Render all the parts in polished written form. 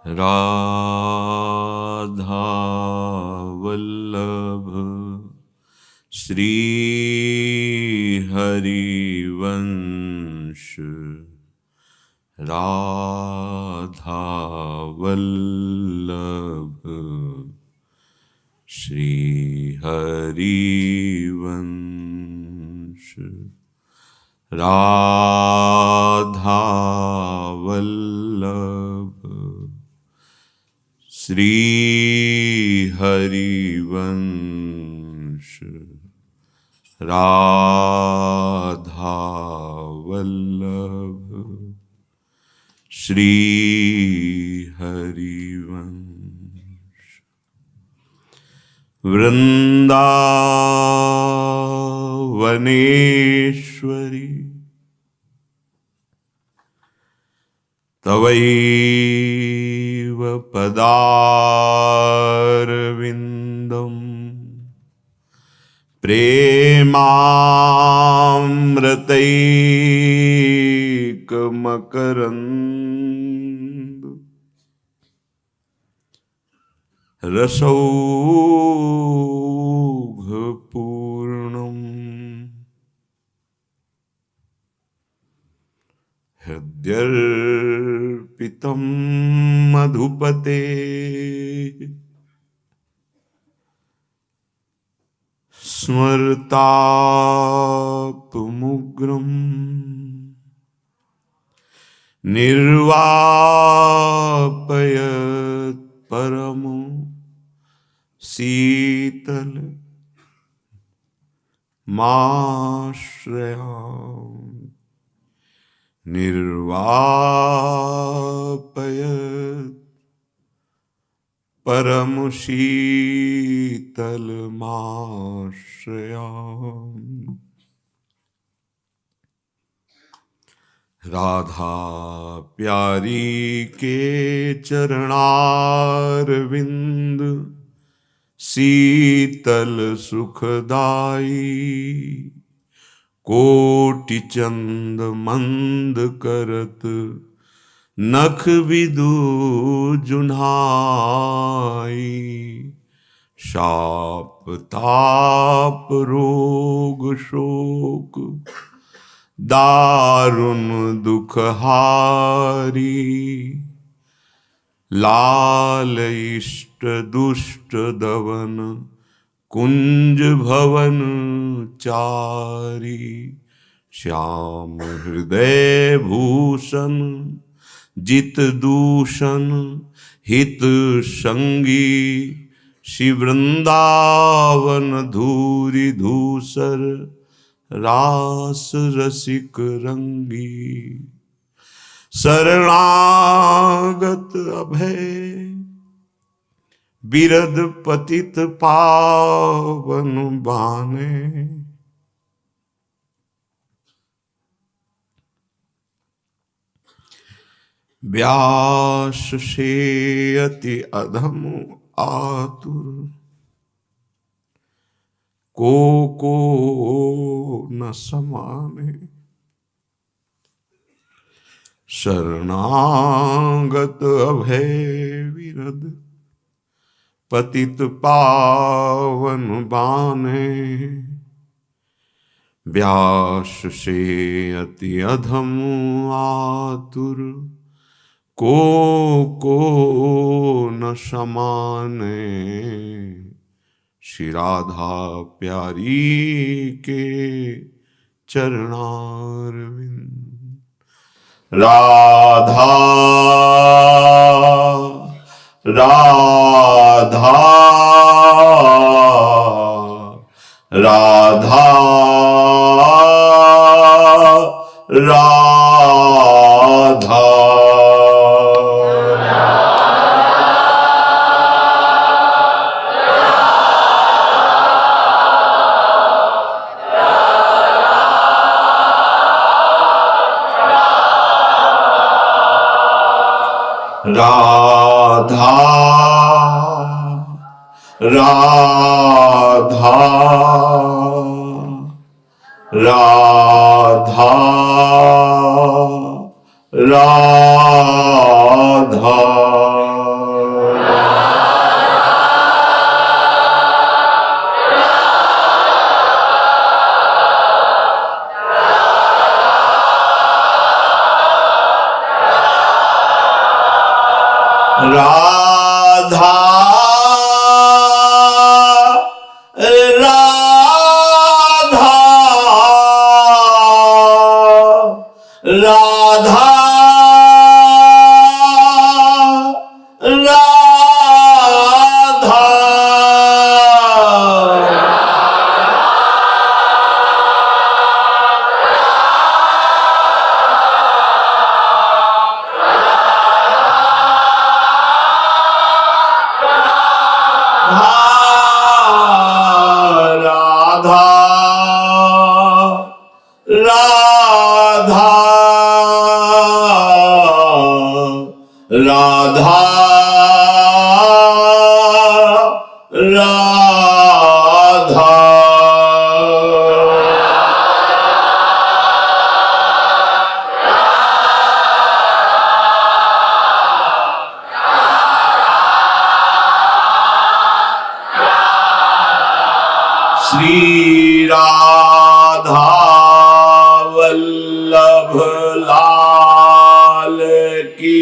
राधा वल्लभ श्री हरिवंश राधा वल्लभ श्री हरिवंश राधा वल्लभ श्री हरिवंश राधा वल्लभ श्री हरिवंश। वृंदावनेश्वरी तवैव पदारविन्दं प्रेमामृतैकमकरन्द रसौघपूर्णम् हृद्यर्पितं मधुपते स्मर्तापमुग्रं निर्वापयत् परमो शीतल माश्रयामि निर्वापयत् परमशीतलमाश्रयामि। राधा प्यारी के चरणारविंद शीतल सुखदाई कोटि चंद मंद करत नख विदु जुन्हाई शाप ताप रोग शोक दारुण दुख हारी लाल इष्ट दुष्ट दवन कुंज भवन चारी श्याम हृदय भूषण जित दूषण हित संगी श्री वृंदावन धूरी धूसर रास रसिक रंगी शरणागत अभय बिरद पतित पावन बाने व्यास से अति अधम आतुर को न समाने शरणागत अभय विरद पतित पावन बाने व्यास से अति अधम आतुर को न समाने श्री राधा प्यारी के चरणारविंद। राधा राधा राधा राधा राधा राधा राधा राधा राधा राधा राधा राधा राधा श्री राधा वल्लभ लाल की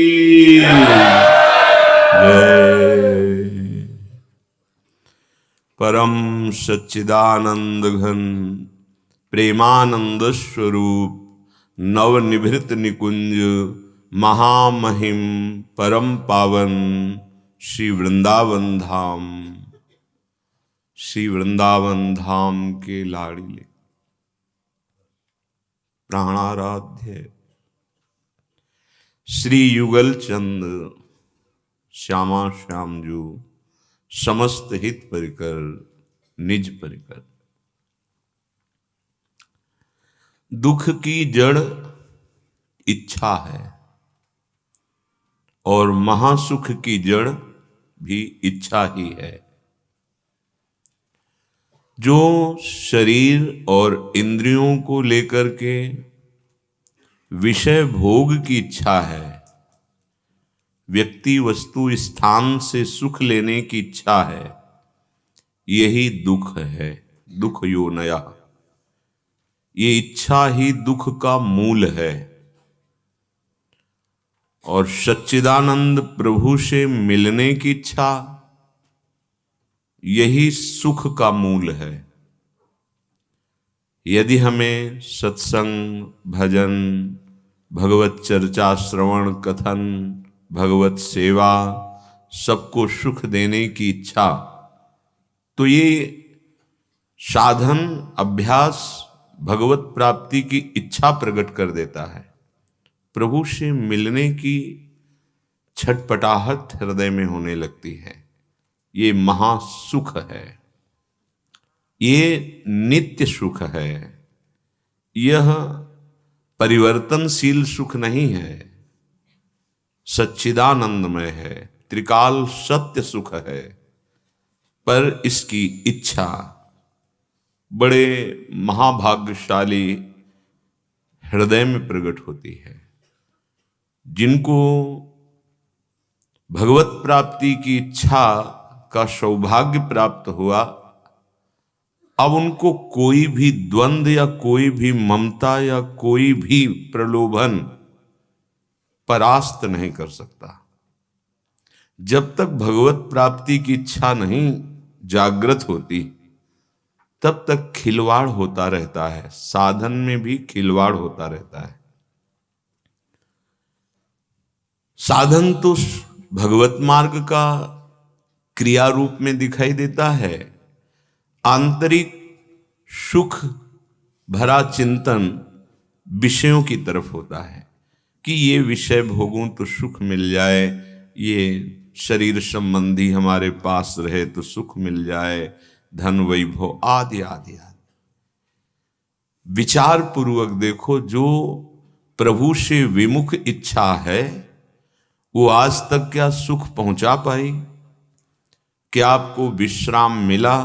परम सच्चिदानंद घन प्रेमानंद स्वरूप नवनिभृत निकुंज महामहिम परम पावन श्री वृंदावन धाम के लाड़िले प्राणाराध्य श्री युगल चंद श्यामा श्यामजू समस्त हित परिकर निज परिकर। दुख की जड़ इच्छा है और महासुख की जड़ भी इच्छा ही है। जो शरीर और इंद्रियों को लेकर के विषय भोग की इच्छा है, व्यक्ति वस्तु स्थान से सुख लेने की इच्छा है, यही दुख है, दुख योनया। ये इच्छा ही दुख का मूल है। और सच्चिदानंद प्रभु से मिलने की इच्छा, यही सुख का मूल है। यदि हमें सत्संग, भजन, भगवत चर्चा, श्रवण, कथन, भगवत सेवा सबको सुख देने की इच्छा, तो ये साधन अभ्यास भगवत प्राप्ति की इच्छा प्रकट कर देता है। प्रभु से मिलने की छटपटाहट हृदय में होने लगती है। ये महासुख है, ये नित्य सुख है, यह परिवर्तनशील सुख नहीं है, सच्चिदानंदमय है, त्रिकाल सत्य सुख है। पर इसकी इच्छा बड़े महाभाग्यशाली हृदय में प्रकट होती है। जिनको भगवत प्राप्ति की इच्छा का सौभाग्य प्राप्त हुआ, अब उनको कोई भी द्वंद्व या कोई भी ममता या कोई भी प्रलोभन परास्त नहीं कर सकता। जब तक भगवत प्राप्ति की इच्छा नहीं जागृत होती, तब तक खिलवाड़ होता रहता है, साधन में भी खिलवाड़ होता रहता है। साधन तो भगवत मार्ग का क्रिया रूप में दिखाई देता है। आंतरिक सुख भरा चिंतन विषयों की तरफ होता है कि ये विषय भोगूं तो सुख मिल जाए, ये शरीर संबंधी हमारे पास रहे तो सुख मिल जाए, धन वैभव आदि आदि आदि। विचार पूर्वक देखो, जो प्रभु से विमुख इच्छा है वो आज तक क्या सुख पहुंचा पाई? क्या आपको विश्राम मिला?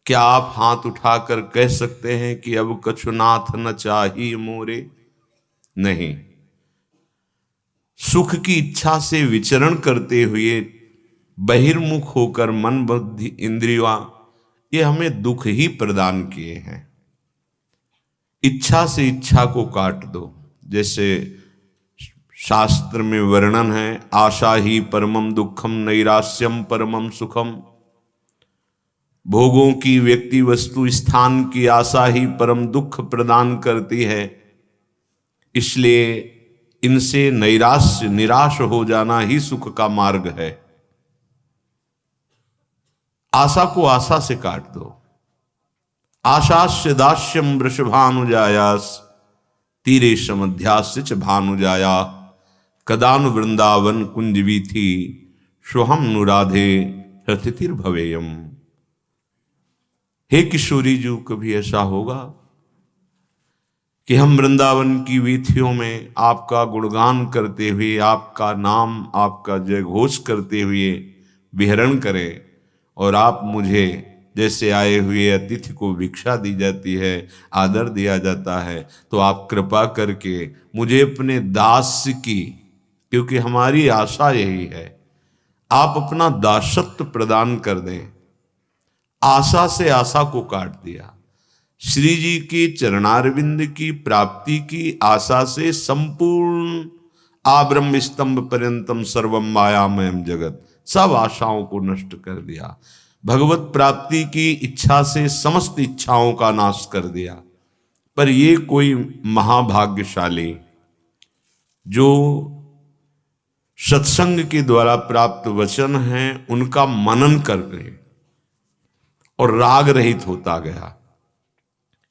क्या आप हाथ उठाकर कह सकते हैं कि अब कछुनाथ न चाहिए मोरे? नहीं। सुख की इच्छा से विचरण करते हुए बहिर्मुख होकर मन, बुद्धि, इंद्रियां ये हमें दुख ही प्रदान किए हैं। इच्छा से इच्छा को काट दो। जैसे शास्त्र में वर्णन है, आशा ही परमम दुखम नैरास्यम परमम सुखम। भोगों की, व्यक्ति वस्तु स्थान की आशा ही परम दुख प्रदान करती है। इसलिए इनसे नैराश्य, निराश हो जाना ही सुख का मार्ग है। आशा को आशा से काट दो। आशास्य दास्यम वृषभानुजायास तीरे समध्यास्य च भानुजाया कदानु वृंदावन कुंजवी थी सोहम नुराधे हृतिर्भवेयम। हे किशोरी जी, कभी ऐसा होगा कि हम वृंदावन की वीथियों में आपका गुणगान करते हुए, आपका नाम, आपका जय घोष करते हुए विहरण करें, और आप मुझे जैसे आए हुए अतिथि को भिक्षा दी जाती है, आदर दिया जाता है, तो आप कृपा करके मुझे अपने दास की, क्योंकि हमारी आशा यही है, आप अपना दासत्व प्रदान कर दें। आशा से आशा को काट दिया। श्री जी के चरणारविंद की प्राप्ति की आशा से संपूर्ण आब्रह्म स्तंभ पर्यंतम सर्वम मायामयम जगत, सब आशाओं को नष्ट कर दिया। भगवत प्राप्ति की इच्छा से समस्त इच्छाओं का नाश कर दिया। पर ये कोई महाभाग्यशाली जो सत्संग के द्वारा प्राप्त वचन हैं उनका मनन कर गए और राग रहित होता गया।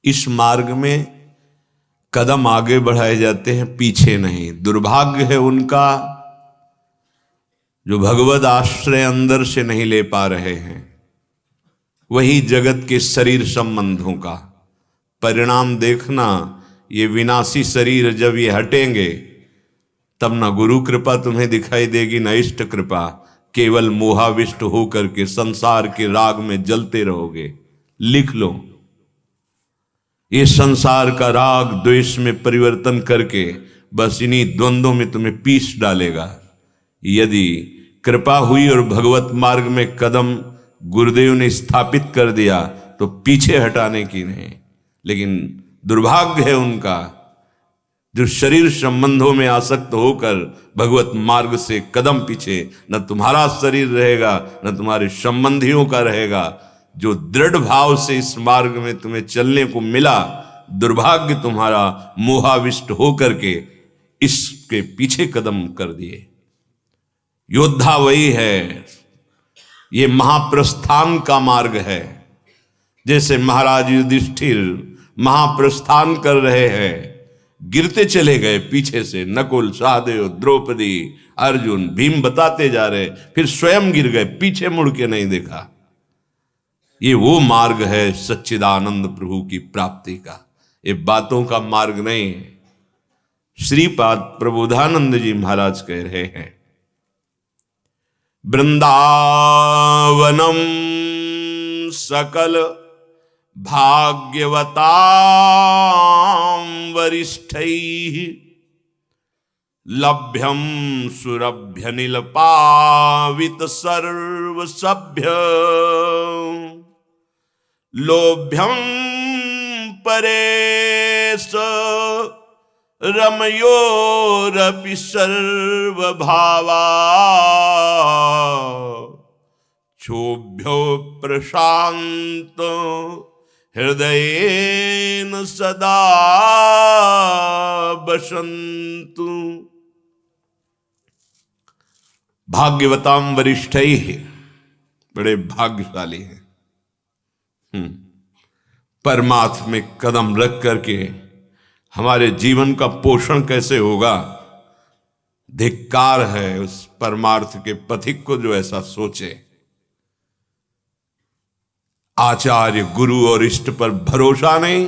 इस मार्ग में कदम आगे बढ़ाए जाते हैं, पीछे नहीं। दुर्भाग्य है उनका जो भगवत आश्रय अंदर से नहीं ले पा रहे हैं। वही जगत के शरीर संबंधों का परिणाम देखना। ये विनाशी शरीर जब ये हटेंगे तब न गुरु कृपा तुम्हें दिखाई देगी, न इष्ट कृपा। केवल मोहाविष्ट होकर के संसार के राग में जलते रहोगे। लिख लो, ये संसार का राग द्वेष में परिवर्तन करके बस इन्हीं द्वंद्वों में तुम्हें पीस डालेगा। यदि कृपा हुई और भगवत मार्ग में कदम गुरुदेव ने स्थापित कर दिया तो पीछे हटाने की नहीं। लेकिन दुर्भाग्य है उनका जो शरीर संबंधों में आसक्त होकर भगवत मार्ग से कदम पीछे, न तुम्हारा शरीर रहेगा न तुम्हारे संबंधियों का रहेगा। जो दृढ़ भाव से इस मार्ग में तुम्हें चलने को मिला, दुर्भाग्य तुम्हारा मोहाविष्ट होकर के इसके पीछे कदम कर दिए। योद्धा वही है। ये महाप्रस्थान का मार्ग है। जैसे महाराज युधिष्ठिर महाप्रस्थान कर रहे हैं, गिरते चले गए पीछे से। नकुल, सहदेव, द्रौपदी, अर्जुन, भीम बताते जा रहे, फिर स्वयं गिर गए, पीछे मुड़ के नहीं देखा। ये वो मार्ग है सच्चिदानंद प्रभु की प्राप्ति का। ये बातों का मार्ग नहीं है। श्रीपाद प्रबोधानंद जी महाराज कह रहे हैं, वृंदावनम सकल भाग्यवतां वरिष्ठैः लभ्यं सुरभ्य नीलपावित सर्वसभ्य लोभ्यं परेश रमयोरपि सर्वभावा क्षोभ्यो प्रशांत हृदयेन सदा बसन्तु। भाग्यवताम वरिष्ठैः, बड़े भाग्यशाली हैं। परमात्मा में कदम रख करके हमारे जीवन का पोषण कैसे होगा? धिक्कार है उस परमार्थ के पथिक को जो ऐसा सोचे। आचार्य, गुरु और इष्ट पर भरोसा नहीं,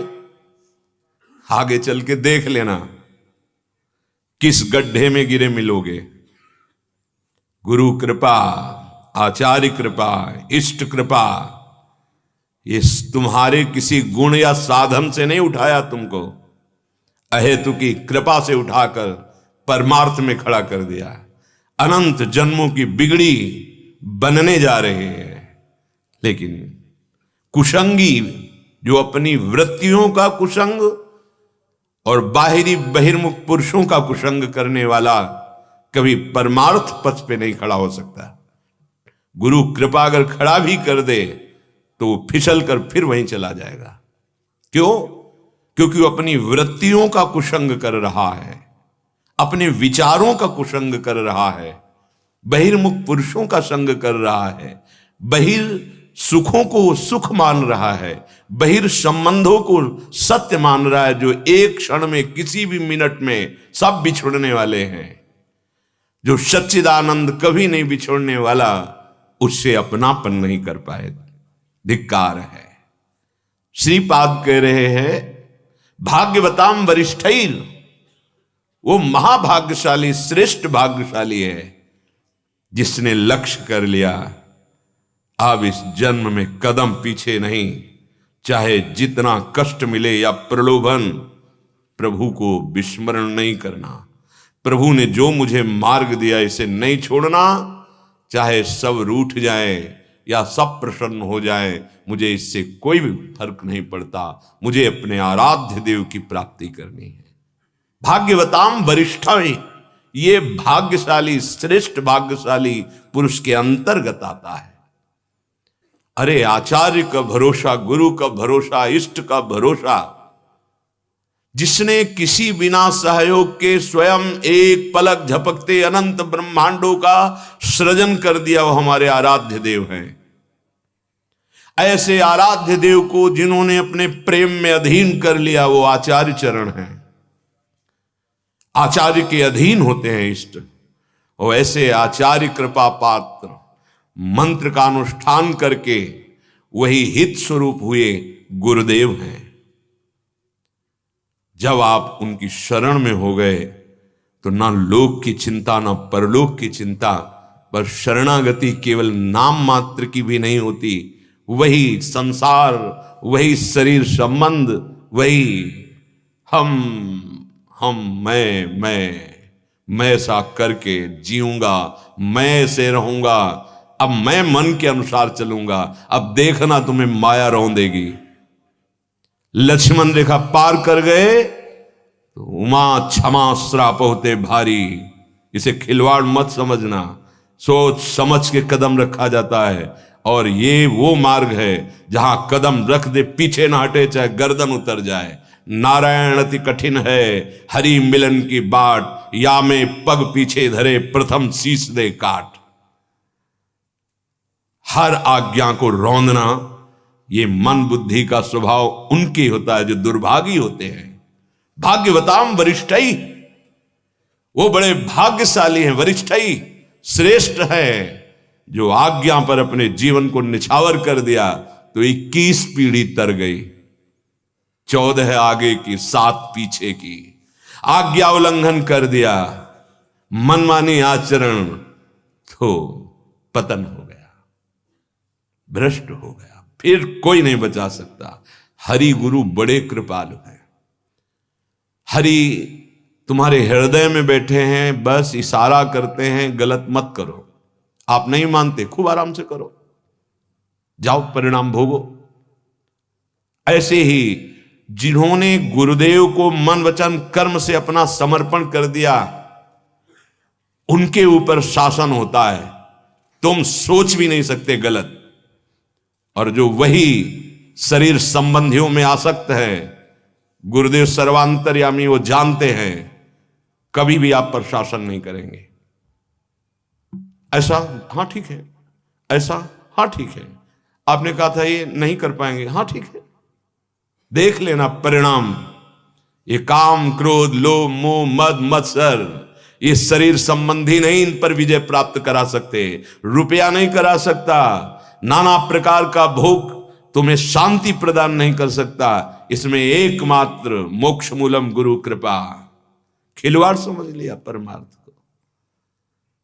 आगे चल के देख लेना किस गड्ढे में गिरे मिलोगे। गुरु कृपा, आचार्य कृपा, इष्ट कृपा, ये तुम्हारे किसी गुण या साधन से नहीं उठाया तुमको, अहेतु की कृपा से उठाकर परमार्थ में खड़ा कर दिया। अनंत जन्मों की बिगड़ी बनने जा रहे हैं। लेकिन कुसंगी जो अपनी वृत्तियों का कुसंग और बाहरी बहिर्मुख पुरुषों का कुसंग करने वाला कभी परमार्थ पथ पे नहीं खड़ा हो सकता। गुरु कृपा अगर खड़ा भी कर दे तो वो फिसल कर फिर वहीं चला जाएगा। क्यों? क्योंकि वो अपनी वृत्तियों का कुसंग कर रहा है, अपने विचारों का कुसंग कर रहा है, बहिर्मुख पुरुषों का संग कर रहा है, बहिर सुखों को सुख मान रहा है, बहिर संबंधों को सत्य मान रहा है, जो एक क्षण में किसी भी मिनट में सब बिछुड़ने वाले हैं। जो सच्चिदानंद कभी नहीं बिछोड़ने वाला, उससे अपनापन नहीं कर पाए, धिक्कार है। श्रीपाद कह रहे हैं भाग्यवताम वरिष्ठैर, वो महाभाग्यशाली श्रेष्ठ भाग्यशाली है जिसने लक्ष्य कर लिया, अब इस जन्म में कदम पीछे नहीं, चाहे जितना कष्ट मिले या प्रलोभन, प्रभु को विस्मरण नहीं करना। प्रभु ने जो मुझे मार्ग दिया इसे नहीं छोड़ना, चाहे सब रूठ जाए या सब प्रसन्न हो जाए, मुझे इससे कोई भी फर्क नहीं पड़ता, मुझे अपने आराध्य देव की प्राप्ति करनी है। भाग्यवताम वरिष्ठाई, ये भाग्यशाली श्रेष्ठ भाग्यशाली पुरुष के अंतर्गत आता है। अरे आचार्य का भरोसा, गुरु का भरोसा, इष्ट का भरोसा, जिसने किसी बिना सहयोग के स्वयं एक पलक झपकते अनंत ब्रह्मांडों का सृजन कर दिया, वो हमारे आराध्य देव हैं। ऐसे आराध्य देव को जिन्होंने अपने प्रेम में अधीन कर लिया, वो आचार्य चरण हैं। आचार्य के अधीन होते हैं इष्ट, और ऐसे आचार्य कृपा पात्र मंत्र का अनुष्ठान करके वही हित स्वरूप हुए गुरुदेव हैं। जब आप उनकी शरण में हो गए तो ना लोक की चिंता ना परलोक की चिंता, पर शरणागति केवल नाम मात्र की भी नहीं होती, वही संसार, वही शरीर संबंध, वही मैं ऐसा करके जीऊंगा, मैं ऐसे रहूंगा, अब मैं मन के अनुसार चलूंगा, अब देखना तुम्हें माया रौंदेगी। लक्ष्मण रेखा पार कर गए तो उमा क्षमा श्राप होते भारी, इसे खिलवाड़ मत समझना, सोच समझ के कदम रखा जाता है। और ये वो मार्ग है जहां कदम रख दे पीछे ना हटे, चाहे गर्दन उतर जाए। नारायण अति कठिन है हरि मिलन की बाट, या में पग पीछे धरे प्रथम शीश दे काट। हर आज्ञा को रौंदना ये मन बुद्धि का स्वभाव उनके होता है जो दुर्भागी होते हैं। भाग्यवताम वरिष्ठई, वो बड़े भाग्यशाली हैं, वरिष्ठई श्रेष्ठ है, जो आज्ञा पर अपने जीवन को निछावर कर दिया तो 21 पीढ़ी तर गई, 14 आगे की 7 पीछे की। आज्ञा उल्लंघन कर दिया, मनमानी आचरण, तो पतन हो गया, भ्रष्ट हो गया, फिर कोई नहीं बचा सकता। हरि गुरु बड़े कृपालु हैं। हरि तुम्हारे हृदय में बैठे हैं, बस इशारा करते हैं गलत मत करो। आप नहीं मानते, खूब आराम से करो, जाओ परिणाम भोगो। ऐसे ही जिन्होंने गुरुदेव को मन वचन कर्म से अपना समर्पण कर दिया, उनके ऊपर शासन होता है, तुम सोच भी नहीं सकते गलत। और जो वही शरीर संबंधियों में आसक्त है, गुरुदेव सर्वांतर्यामी, वो जानते हैं कभी भी आप पर शासन नहीं करेंगे। ऐसा हाँ ठीक है, ऐसा हाँ ठीक है, आपने कहा था ये नहीं कर पाएंगे, हाँ ठीक है, देख लेना परिणाम। ये काम क्रोध लोभ मोह मद मत्सर, ये शरीर संबंधी नहीं, इन पर विजय प्राप्त करा सकते, रुपया नहीं करा सकता, नाना प्रकार का भोग तुम्हें शांति प्रदान नहीं कर सकता। इसमें एकमात्र मोक्ष मूलम गुरु कृपा। खिलवाड़ समझ लिया परमार्थ को।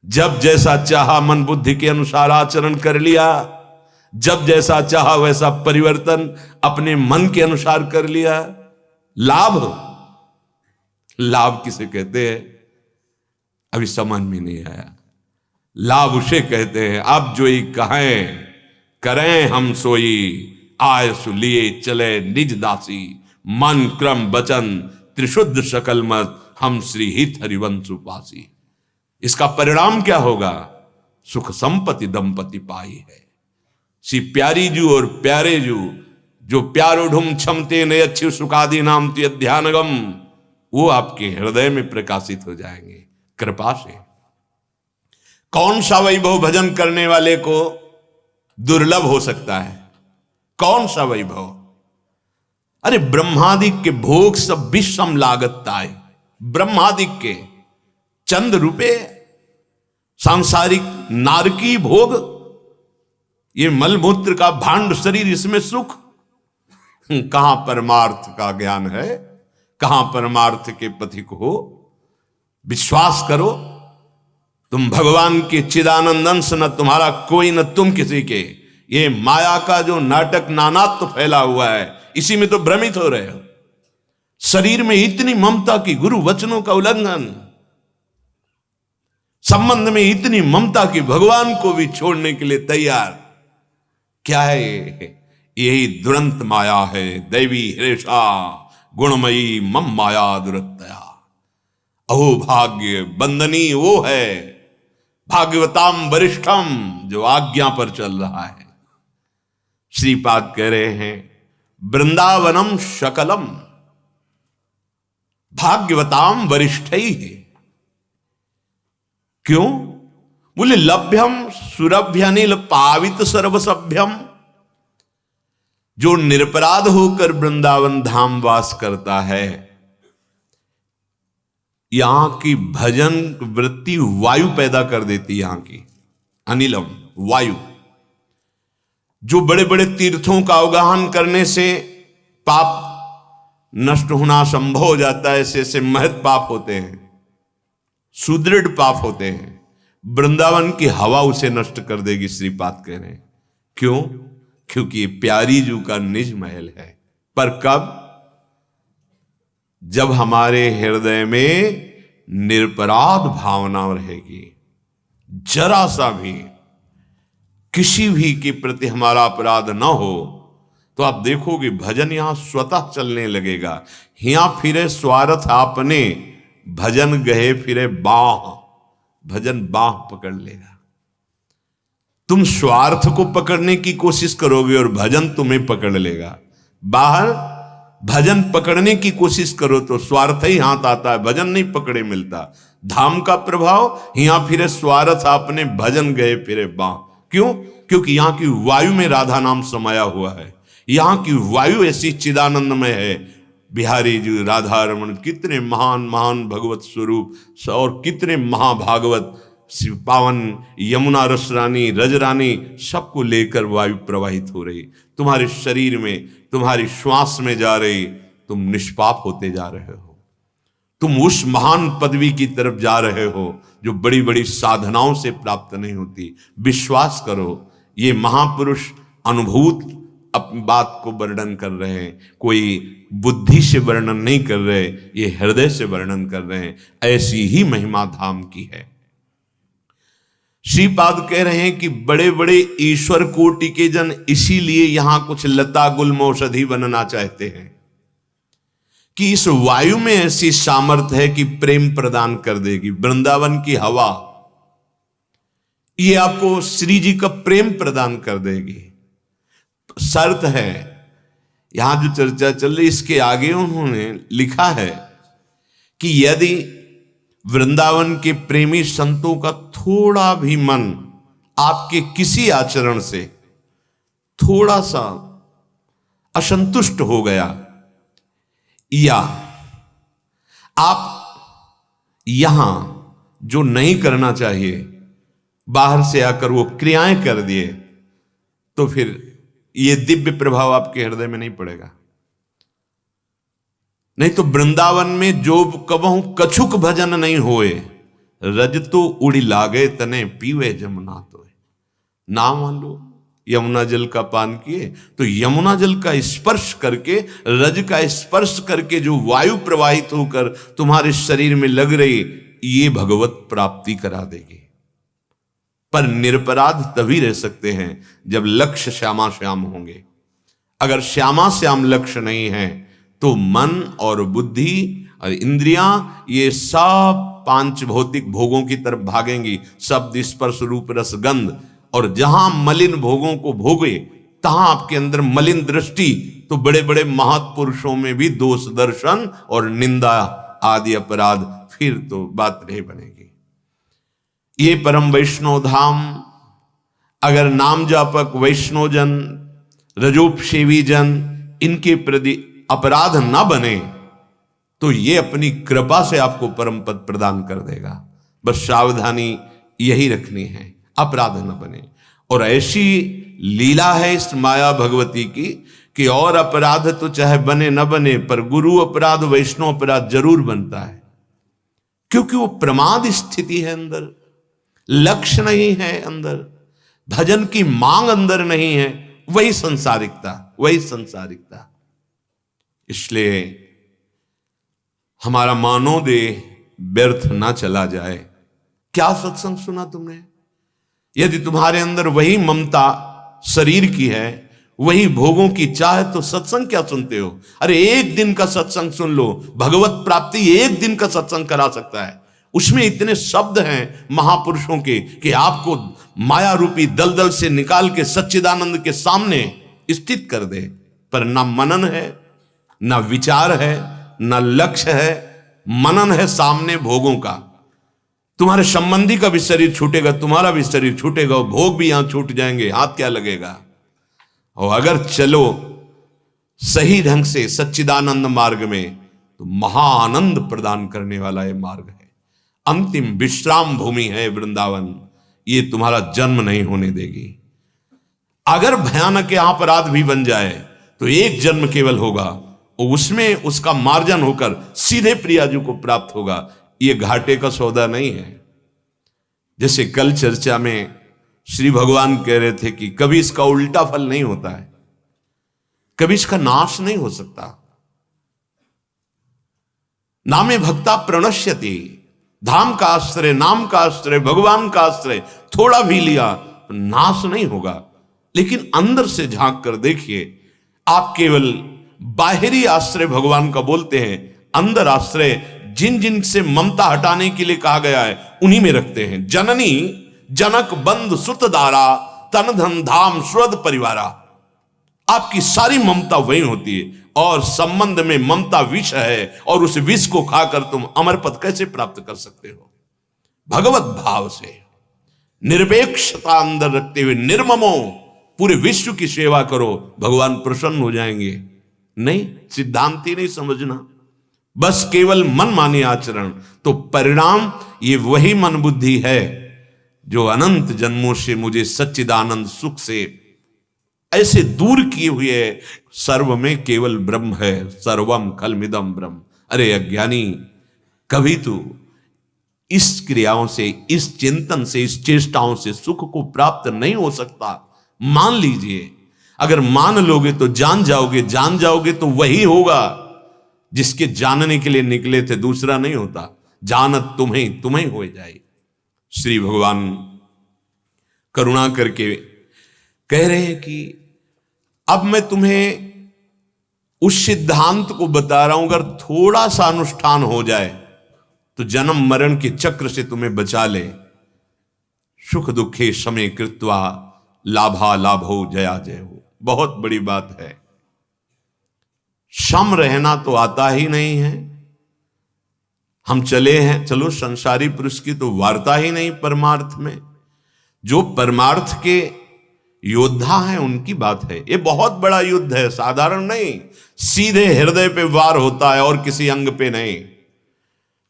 जब जैसा चाहा मन बुद्धि के अनुसार आचरण कर लिया, जब जैसा चाहा वैसा परिवर्तन अपने मन के अनुसार कर लिया। लाभ किसे कहते हैं अभी समझ में नहीं आया। लाभ उसे कहते हैं अब जो ही कहें करें हम सोई, आय सुलिए चले निज दासी, मन क्रम वचन त्रिशुद्ध सकल मत, हम श्री हित हरिवंश उपासी। इसका परिणाम क्या होगा? सुख संपत्ति दंपति पाई है। श्री प्यारी जू और प्यारे जू, जो प्यारो ढुम क्षमते ने अच्छी सुखादि नाम ते ध्यानगम, वो आपके हृदय में प्रकाशित हो जाएंगे कृपा से। कौन सा वैभव भजन करने वाले को दुर्लभ हो सकता है? कौन सा वैभव? अरे ब्रह्मादिक के भोग सब विषम लागताय, ब्रह्मादिक के चंद रुपए, सांसारिक नारकी भोग, ये मलमूत्र का भांड शरीर, इसमें सुख। कहां परमार्थ का ज्ञान है? कहां परमार्थ के पथिक हो? विश्वास करो, तुम भगवान के चिदानंद अंश, न तुम्हारा कोई न तुम किसी के। ये माया का जो नाटक नानात्व फैला हुआ है, इसी में तो भ्रमित हो रहे हो। शरीर में इतनी ममता की, गुरु वचनों का उल्लंघन, संबंध में इतनी ममता की, भगवान को भी छोड़ने के लिए तैयार। क्या है ये? यही दुरंत माया है। दैवी हृषा गुणमयी मम माया दुरतया, अहो भाग्य बंदनी वो है, भाग्यवताम वरिष्ठम, जो आज्ञा पर चल रहा है। श्रीपाद कह रहे हैं वृंदावनम शकलम भाग्यवताम वरिष्ठ ही है। क्यों? बोले लभ्यम सुरभ्यनिल पावित सर्वसभ्यम, जो निरपराध होकर वृंदावन धाम वास करता है, यहां की भजन वृत्ति वायु पैदा कर देती, यहां की अनिलम वायु। जो बड़े बड़े तीर्थों का अवगाहन करने से पाप नष्ट होना संभव हो जाता है, ऐसे महत् पाप होते हैं, सुदृढ़ पाप होते हैं, वृंदावन की हवा उसे नष्ट कर देगी। श्रीपाद कह रहे हैं क्यों? क्योंकि ये प्यारी जू का निज महल है। पर कब? जब हमारे हृदय में निरपराध भावना रहेगी, जरा सा भी किसी भी के प्रति हमारा अपराध न हो, तो आप देखोगे भजन यहां स्वतः चलने लगेगा। हिया फिरे स्वार्थ आपने, भजन गए फिरे बाह, भजन बाह पकड़ लेगा। तुम स्वार्थ को पकड़ने की कोशिश करोगे और भजन तुम्हें पकड़ लेगा। बाहर भजन पकड़ने की कोशिश करो तो स्वार्थ ही हाथ आता है, भजन नहीं पकड़े मिलता। धाम का प्रभाव, हिया फिरे स्वार्थ आपने, भजन गए फिरे बाह। क्यों? क्योंकि यहां की वायु में राधा नाम समाया हुआ है। यहां की वायु ऐसी चिदानंदमय है। बिहारी जी, राधा रमन, कितने महान महान भगवत स्वरूप और कितने महाभागवत, पावन यमुना रस रानी, रज रानी, सबको लेकर वायु प्रवाहित हो रही, तुम्हारे शरीर में, तुम्हारी श्वास में जा रही। तुम निष्पाप होते जा रहे हो, तुम उस महान पदवी की तरफ जा रहे हो जो बड़ी बड़ी साधनाओं से प्राप्त नहीं होती। विश्वास करो, ये महापुरुष अनुभूत अपनी बात को वर्णन कर रहे हैं, कोई बुद्धि से वर्णन नहीं कर रहे, ये हृदय से वर्णन कर रहे हैं। ऐसी ही महिमा धाम की है। श्रीपाद कह रहे हैं कि बड़े बड़े ईश्वर कोटि के जन इसीलिए यहां कुछ लता गुल्म औषधि बनना चाहते हैं कि इस वायु में ऐसी सामर्थ्य है कि प्रेम प्रदान कर देगी। वृंदावन की हवा ये आपको श्री जी का प्रेम प्रदान कर देगी। शर्त है, यहां जो चर्चा चल रही इसके आगे उन्होंने लिखा है कि यदि वृंदावन के प्रेमी संतों का थोड़ा भी मन आपके किसी आचरण से थोड़ा सा असंतुष्ट हो गया, या आप यहां जो नहीं करना चाहिए बाहर से आकर वो क्रियाएं कर दिए, तो फिर ये दिव्य प्रभाव आपके हृदय में नहीं पड़ेगा। नहीं तो वृंदावन में जो कबहू कछुक भजन नहीं होए, रज तो उड़ी लागे तने पीवे जमुना तो। ना मान लो यमुना जल का पान किए तो यमुना जल का स्पर्श करके, रज का स्पर्श करके जो वायु प्रवाहित होकर तुम्हारे शरीर में लग रही, ये भगवत प्राप्ति करा देगी। पर निरपराध तभी रह सकते हैं जब लक्ष्य श्यामा श्याम होंगे। अगर श्यामा श्याम लक्ष्य नहीं है तो मन और बुद्धि और इंद्रियां ये सब पांच भौतिक भोगों की तरफ भागेंगी, शब्द स्पर्श रूप रस गंध, और जहां मलिन भोगों को भोगे तहां आपके अंदर मलिन दृष्टि, तो बड़े बड़े महापुरुषों में भी दोष दर्शन और निंदा आदि अपराध, फिर तो बात नहीं बनेगी। ये परम वैष्णव धाम अगर नाम जापक वैष्णव जन, रजोपसेवी जन इनके प्रति अपराध ना बने तो ये अपनी कृपा से आपको परम पद प्रदान कर देगा। बस सावधानी यही रखनी है, अपराध न बने। और ऐसी लीला है इस माया भगवती की कि और अपराध तो चाहे बने न बने, पर गुरु अपराध वैष्णव अपराध जरूर बनता है, क्योंकि वो प्रमाद स्थिति है अंदर, लक्ष्य नहीं है अंदर, भजन की मांग अंदर नहीं है, वही संसारिकता, वही संसारिकता। इसलिए हमारा मानो देह व्यर्थ ना चला जाए। क्या सत्संग सुना तुमने? यदि तुम्हारे अंदर वही ममता शरीर की है, वही भोगों की चाह, तो सत्संग क्या सुनते हो? अरे एक दिन का सत्संग सुन लो, भगवत प्राप्ति एक दिन का सत्संग करा सकता है। उसमें इतने शब्द हैं महापुरुषों के कि आपको माया रूपी दलदल से निकाल के सच्चिदानंद के सामने स्थित कर दे। पर ना मनन है, ना विचार है, ना लक्ष्य है। मनन है सामने भोगों का। तुम्हारे संबंधी का भी शरीर छूटेगा, तुम्हारा भी शरीर छूटेगा, भोग भी यहां छूट जाएंगे, हाथ क्या लगेगा? और अगर चलो सही ढंग से सच्चिदानंद मार्ग में, तो महाआनंद प्रदान करने वाला यह मार्ग है। अंतिम विश्राम भूमि है वृंदावन, ये तुम्हारा जन्म नहीं होने देगी। अगर भयानक यहां अपराध भी बन जाए तो एक जन्म केवल होगा, और उसमें उसका मार्जन होकर सीधे प्रियाजू को प्राप्त होगा। ये घाटे का सौदा नहीं है। जैसे कल चर्चा में श्री भगवान कह रहे थे कि कभी इसका उल्टा फल नहीं होता है, कभी इसका नाश नहीं हो सकता। नामे भक्ता प्रणश्यति, धाम का आश्रय, नाम का आश्रय, भगवान का आश्रय थोड़ा भी लिया तो नाश नहीं होगा। लेकिन अंदर से झांक कर देखिए, आप केवल बाहरी आश्रय भगवान का बोलते हैं, अंदर आश्रय जिन जिन से ममता हटाने के लिए कहा गया है उन्हीं में रखते हैं। जननी जनक बंधु सुत दारा, तन धन धाम श्रद्ध परिवारा। आपकी सारी ममता वही होती है, और संबंध में ममता विष है, और उस विष को खाकर तुम अमर पद कैसे प्राप्त कर सकते हो? भगवत भाव से निरपेक्षता अंदर रखते हुए निर्ममो पूरे विश्व की सेवा करो, भगवान प्रसन्न हो जाएंगे। नहीं, सिद्धांत ही नहीं समझना, बस केवल मन माने आचरण, तो परिणाम ये वही मन बुद्धि है जो अनंत जन्मों से मुझे सच्चिदानंद सुख से ऐसे दूर किए हुए सर्व में केवल ब्रह्म है, सर्वम खलमिदम ब्रह्म। अरे अज्ञानी, कभी तो इस क्रियाओं से, इस चिंतन से, इस चेष्टाओं से सुख को प्राप्त नहीं हो सकता। मान लीजिए, अगर मान लोगे तो जान जाओगे, जान जाओगे तो वही होगा जिसके जानने के लिए निकले थे, दूसरा नहीं होता। जानत तुम्हें तुम्हें हो जाए। श्री भगवान करुणा करके कह रहे हैं कि अब मैं तुम्हें उस सिद्धांत को बता रहा हूं, अगर थोड़ा सा अनुष्ठान हो जाए तो जन्म मरण के चक्र से तुम्हें बचा ले। सुख दुखे समय कृत्वा लाभा लाभो जया जय हो। बहुत बड़ी बात है। सम रहना तो आता ही नहीं है। हम चले हैं, चलो संसारी पुरुष की तो वार्ता ही नहीं परमार्थ में। जो परमार्थ के योद्धा हैं उनकी बात है। ये बहुत बड़ा युद्ध है, साधारण नहीं। सीधे हृदय पे वार होता है और किसी अंग पे नहीं।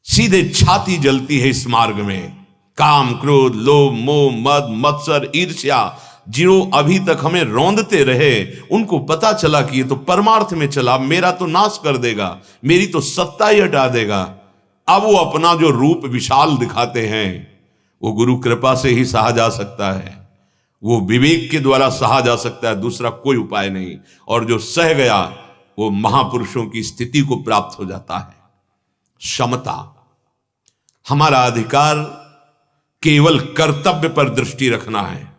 सीधे छाती जलती है इस मार्ग में। काम क्रोध लोभ मोह मद मत्सर ईर्ष्या, जो अभी तक हमें रौंदते रहे, उनको पता चला कि ये तो परमार्थ में चला, मेरा तो नाश कर देगा, मेरी तो सत्ता ही हटा देगा। अब वो अपना जो रूप विशाल दिखाते हैं वो गुरु कृपा से ही सहा जा सकता है, वो विवेक के द्वारा सहा जा सकता है, दूसरा कोई उपाय नहीं। और जो सह गया वो महापुरुषों की स्थिति को प्राप्त हो जाता है। क्षमता, हमारा अधिकार केवल कर्तव्य पर दृष्टि रखना है।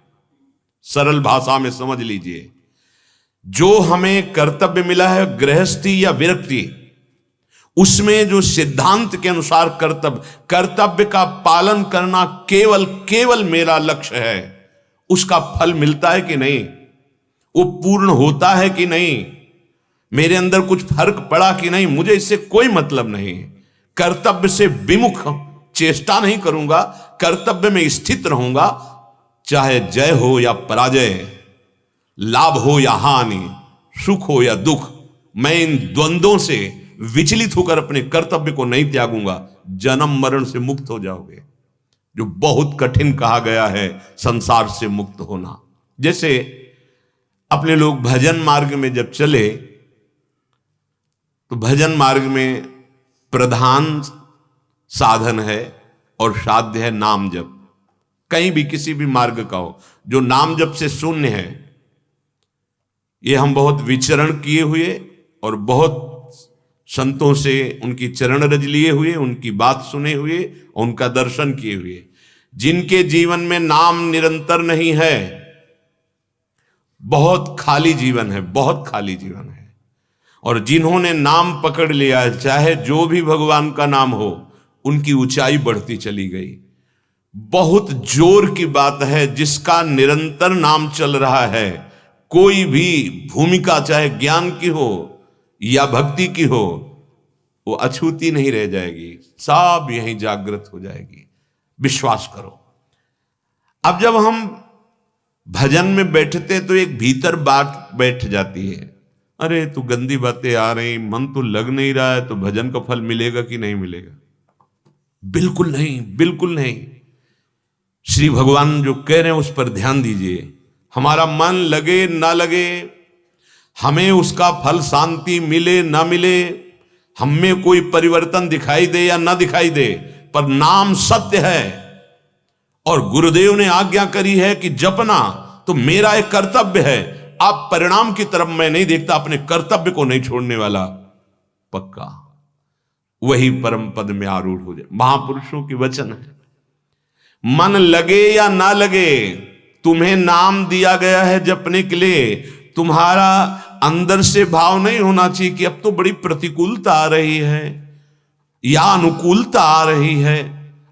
सरल भाषा में समझ लीजिए, जो हमें कर्तव्य मिला है गृहस्थी या विरक्ति, उसमें जो सिद्धांत के अनुसार कर्तव्य का पालन करना केवल केवल मेरा लक्ष्य है, उसका फल मिलता है कि नहीं, वो पूर्ण होता है कि नहीं, मेरे अंदर कुछ फर्क पड़ा कि नहीं, मुझे इससे कोई मतलब नहीं। कर्तव्य से विमुख चेष्टा नहीं करूंगा, कर्तव्य में स्थित रहूंगा, चाहे जय हो या पराजय, लाभ हो या हानि, सुख हो या दुख, मैं इन द्वंद्वों से विचलित होकर अपने कर्तव्य को नहीं त्यागूंगा। जन्म मरण से मुक्त हो जाओगे, जो बहुत कठिन कहा गया है संसार से मुक्त होना। जैसे अपने लोग भजन मार्ग में जब चले तो भजन मार्ग में प्रधान साधन है और साध्य है नाम जप। कहीं भी किसी भी मार्ग का हो, जो नाम जप से शून्य है, ये हम बहुत विचरण किए हुए और बहुत संतों से उनकी चरण रज लिए हुए, उनकी बात सुने हुए, उनका दर्शन किए हुए, जिनके जीवन में नाम निरंतर नहीं है, बहुत खाली जीवन है, बहुत खाली जीवन है। और जिन्होंने नाम पकड़ लिया है, चाहे जो भी भगवान का नाम हो, उनकी ऊंचाई बढ़ती चली गई। बहुत जोर की बात है, जिसका निरंतर नाम चल रहा है, कोई भी भूमिका चाहे ज्ञान की हो या भक्ति की हो, वो अछूती नहीं रह जाएगी, सब यहीं जागृत हो जाएगी, विश्वास करो। अब जब हम भजन में बैठते तो एक भीतर बात बैठ जाती है, अरे तू गंदी बातें आ रही, मन तो लग नहीं रहा है, तो भजन का फल मिलेगा कि नहीं मिलेगा? बिल्कुल नहीं, बिल्कुल नहीं। श्री भगवान जो कह रहे हैं उस पर ध्यान दीजिए। हमारा मन लगे ना लगे, हमें उसका फल शांति मिले ना मिले, हमें कोई परिवर्तन दिखाई दे या ना दिखाई दे, पर नाम सत्य है और गुरुदेव ने आज्ञा करी है कि जपना तो मेरा एक कर्तव्य है। आप परिणाम की तरफ मैं नहीं देखता, अपने कर्तव्य को नहीं छोड़ने वाला, पक्का वही परम पद में आरूढ़ हो जाए। महापुरुषों की वचन है। मन लगे या ना लगे, तुम्हें नाम दिया गया है जपने के लिए, तुम्हारा अंदर से भाव नहीं होना चाहिए कि अब तो बड़ी प्रतिकूलता आ रही है या अनुकूलता आ रही है।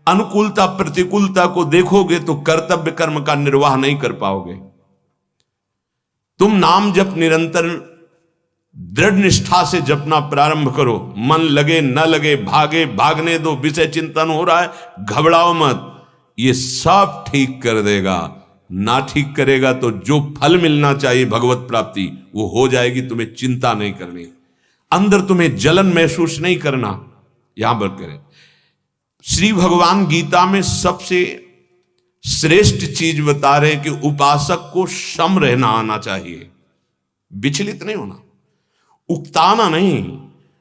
अनुकूलता प्रतिकूलता को देखोगे तो कर्तव्य कर्म का निर्वाह नहीं कर पाओगे। तुम नाम जप निरंतर दृढ़ निष्ठा से जपना प्रारंभ करो। मन लगे न लगे, भागे भागने दो, विषय चिंतन हो रहा है, घबराओ मत, ये सब ठीक कर देगा। ना ठीक करेगा तो जो फल मिलना चाहिए भगवत प्राप्ति, वो हो जाएगी। तुम्हें चिंता नहीं करनी, अंदर तुम्हें जलन महसूस नहीं करना। यहां पर करें, श्री भगवान गीता में सबसे श्रेष्ठ चीज बता रहे कि उपासक को सम रहना आना चाहिए, विचलित नहीं होना, उकताना नहीं,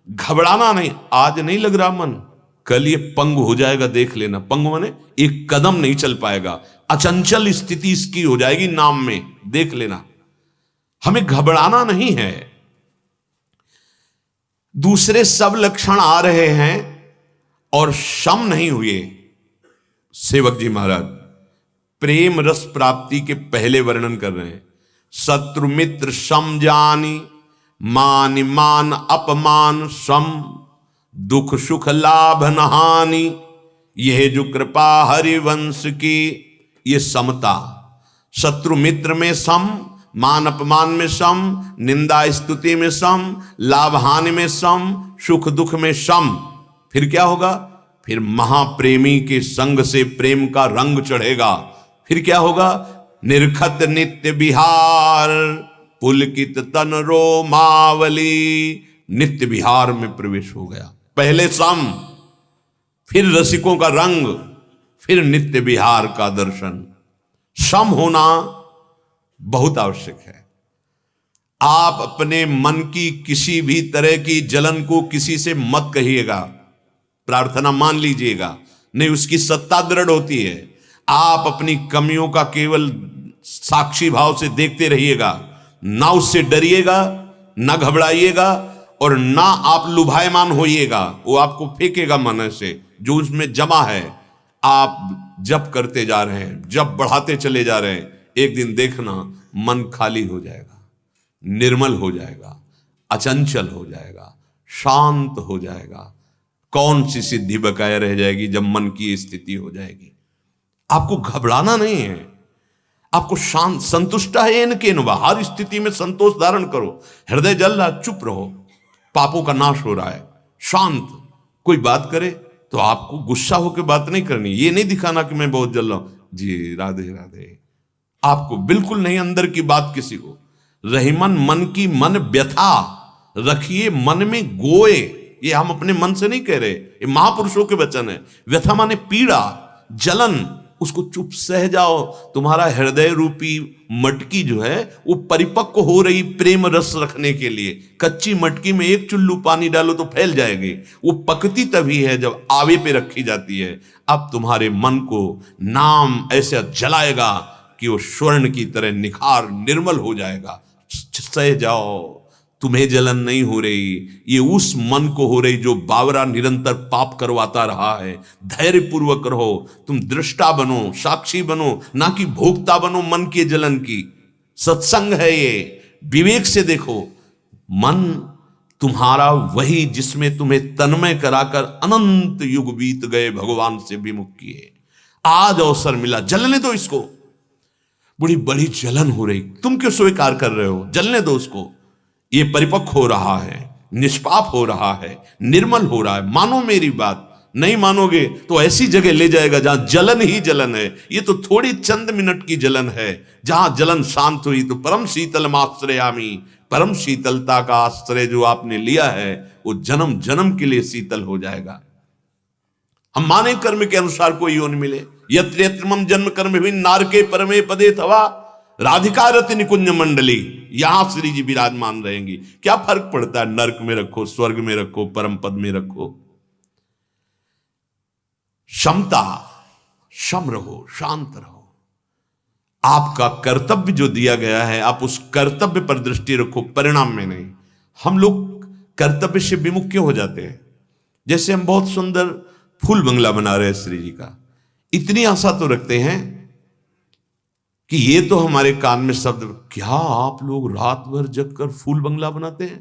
घबराना नहीं। आज नहीं लग रहा मन, कल ये पंगु हो जाएगा, देख लेना। पंगु माने एक कदम नहीं चल पाएगा, अचंचल स्थिति इसकी हो जाएगी नाम में, देख लेना। हमें घबराना नहीं है। दूसरे सब लक्षण आ रहे हैं और सम नहीं हुए। सेवक जी महाराज प्रेम रस प्राप्ति के पहले वर्णन कर रहे हैं। शत्रु मित्र सम जानी, मान मान अपमान सम, दुख सुख लाभ नहानी, यह जो कृपा हरिवंश की, ये समता। शत्रु मित्र में सम, मान अपमान में सम, निंदा स्तुति में सम, लाभ हानि में सम, सुख दुख में सम। फिर क्या होगा? फिर महाप्रेमी के संग से प्रेम का रंग चढ़ेगा। फिर क्या होगा? निर्खत नित्य विहार, पुलकित तन रोमावली, नित्य विहार में प्रवेश हो गया। पहले सम, फिर रसिकों का रंग, फिर नित्य विहार का दर्शन। सम होना बहुत आवश्यक है। आप अपने मन की किसी भी तरह की जलन को किसी से मत कहिएगा, प्रार्थना मान लीजिएगा, नहीं उसकी सत्ता दृढ़ होती है। आप अपनी कमियों का केवल साक्षी भाव से देखते रहिएगा, ना उससे डरिएगा, ना घबराइएगा और ना आप लुभायमान होइएगा। वो आपको फेंकेगा मन से, जो उसमें जमा है। आप जप करते जा रहे हैं, जप बढ़ाते चले जा रहे हैं, एक दिन देखना मन खाली हो जाएगा, निर्मल हो जाएगा, अचंचल हो जाएगा, शांत हो जाएगा। कौन सी सिद्धि बकाया रह जाएगी जब मन की स्थिति हो जाएगी। आपको घबराना नहीं है, आपको शांत संतुष्ट है इनके नुबा, हर स्थिति में संतोष धारण करो। हृदय जल रहा, चुप रहो, पापों का नाश हो रहा है, शांत। कोई बात करे तो आपको गुस्सा होकर बात नहीं करनी, ये नहीं दिखाना कि मैं बहुत जल रहा हूं, जी राधे राधे, आपको बिल्कुल नहीं अंदर की बात किसी को। रहीमन मन की मन व्यथा रखिए मन में गोए, ये हम अपने मन से नहीं कह रहे, ये महापुरुषों के वचन है। व्यथा माने पीड़ा, जलन, उसको चुप सह जाओ। तुम्हारा हृदय रूपी मटकी जो है वो परिपक्व हो रही प्रेम रस रखने के लिए। कच्ची मटकी में एक चुल्लू पानी डालो तो फैल जाएगी, वो पकती तभी है जब आवे पे रखी जाती है। अब तुम्हारे मन को नाम ऐसे जलाएगा कि वो स्वर्ण की तरह निखार निर्मल हो जाएगा। सह जाओ, तुम्हें जलन नहीं हो रही, ये उस मन को हो रही जो बावरा निरंतर पाप करवाता रहा है। धैर्य पूर्वक रहो, तुम दृष्टा बनो, साक्षी बनो, ना कि भोक्ता बनो मन के जलन की। सत्संग है ये, विवेक से देखो। मन तुम्हारा वही जिसमें तुम्हें तन्मय कराकर अनंत युग बीत गए भगवान से विमुख किए। आज अवसर मिला, जलने दो इसको। बड़ी बड़ी जलन हो रही, तुम क्यों स्वीकार कर रहे हो? जलने दो उसको। ये परिपक्व हो रहा है, निष्पाप हो रहा है, निर्मल हो रहा है। मानो मेरी बात, नहीं मानोगे तो ऐसी जगह ले जाएगा जहां जलन ही जलन है। ये तो थोड़ी चंद मिनट की जलन है। जहां जलन शांत हुई तो परम शीतल आश्रयामी, परम शीतलता का आश्रय जो आपने लिया है वो जन्म जन्म के लिए शीतल हो जाएगा। हम माने कर्म के अनुसार कोई योनि मिले। यत्र यत्र मम जन्म कर्म भी नारके परमे पदे थवा राधिका रति निकुंज मंडली, यहां श्री जी विराजमान रहेंगी। क्या फर्क पड़ता है, नरक में रखो, स्वर्ग में रखो, परम पद में रखो। क्षमता, सम रहो, शांत रहो। आपका कर्तव्य जो दिया गया है, आप उस कर्तव्य पर दृष्टि रखो, परिणाम में नहीं। हम लोग कर्तव्य से विमुख क्यों हो जाते हैं? जैसे हम बहुत सुंदर फूल बंगला बना रहे हैं श्री जी का, इतनी आशा तो रखते हैं कि ये तो हमारे कान में शब्द, क्या आप लोग रात भर जग कर फूल बंगला बनाते हैं?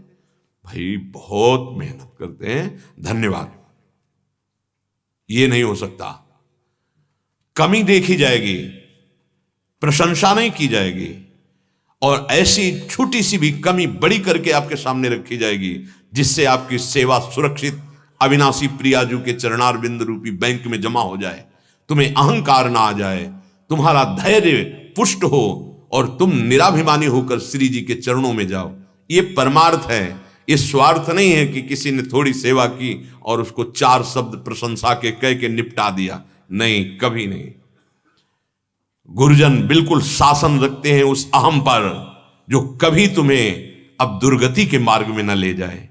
भाई बहुत मेहनत करते हैं, धन्यवाद। ये नहीं हो सकता। कमी देखी जाएगी, प्रशंसा नहीं की जाएगी, और ऐसी छोटी सी भी कमी बड़ी करके आपके सामने रखी जाएगी जिससे आपकी सेवा सुरक्षित अविनाशी प्रियाजू के चरणार बिंद रूपी बैंक में जमा हो जाए। तुम्हें अहंकार ना आ जाए, तुम्हारा धैर्य पुष्ट हो और तुम निराभिमानी होकर श्री जी के चरणों में जाओ। ये परमार्थ है, ये स्वार्थ नहीं है कि किसी ने थोड़ी सेवा की और उसको चार शब्द प्रशंसा के कह के निपटा दिया। नहीं, कभी नहीं। गुरुजन बिल्कुल शासन रखते हैं उस अहम पर जो कभी तुम्हें अब दुर्गति के मार्ग में न ले जाए।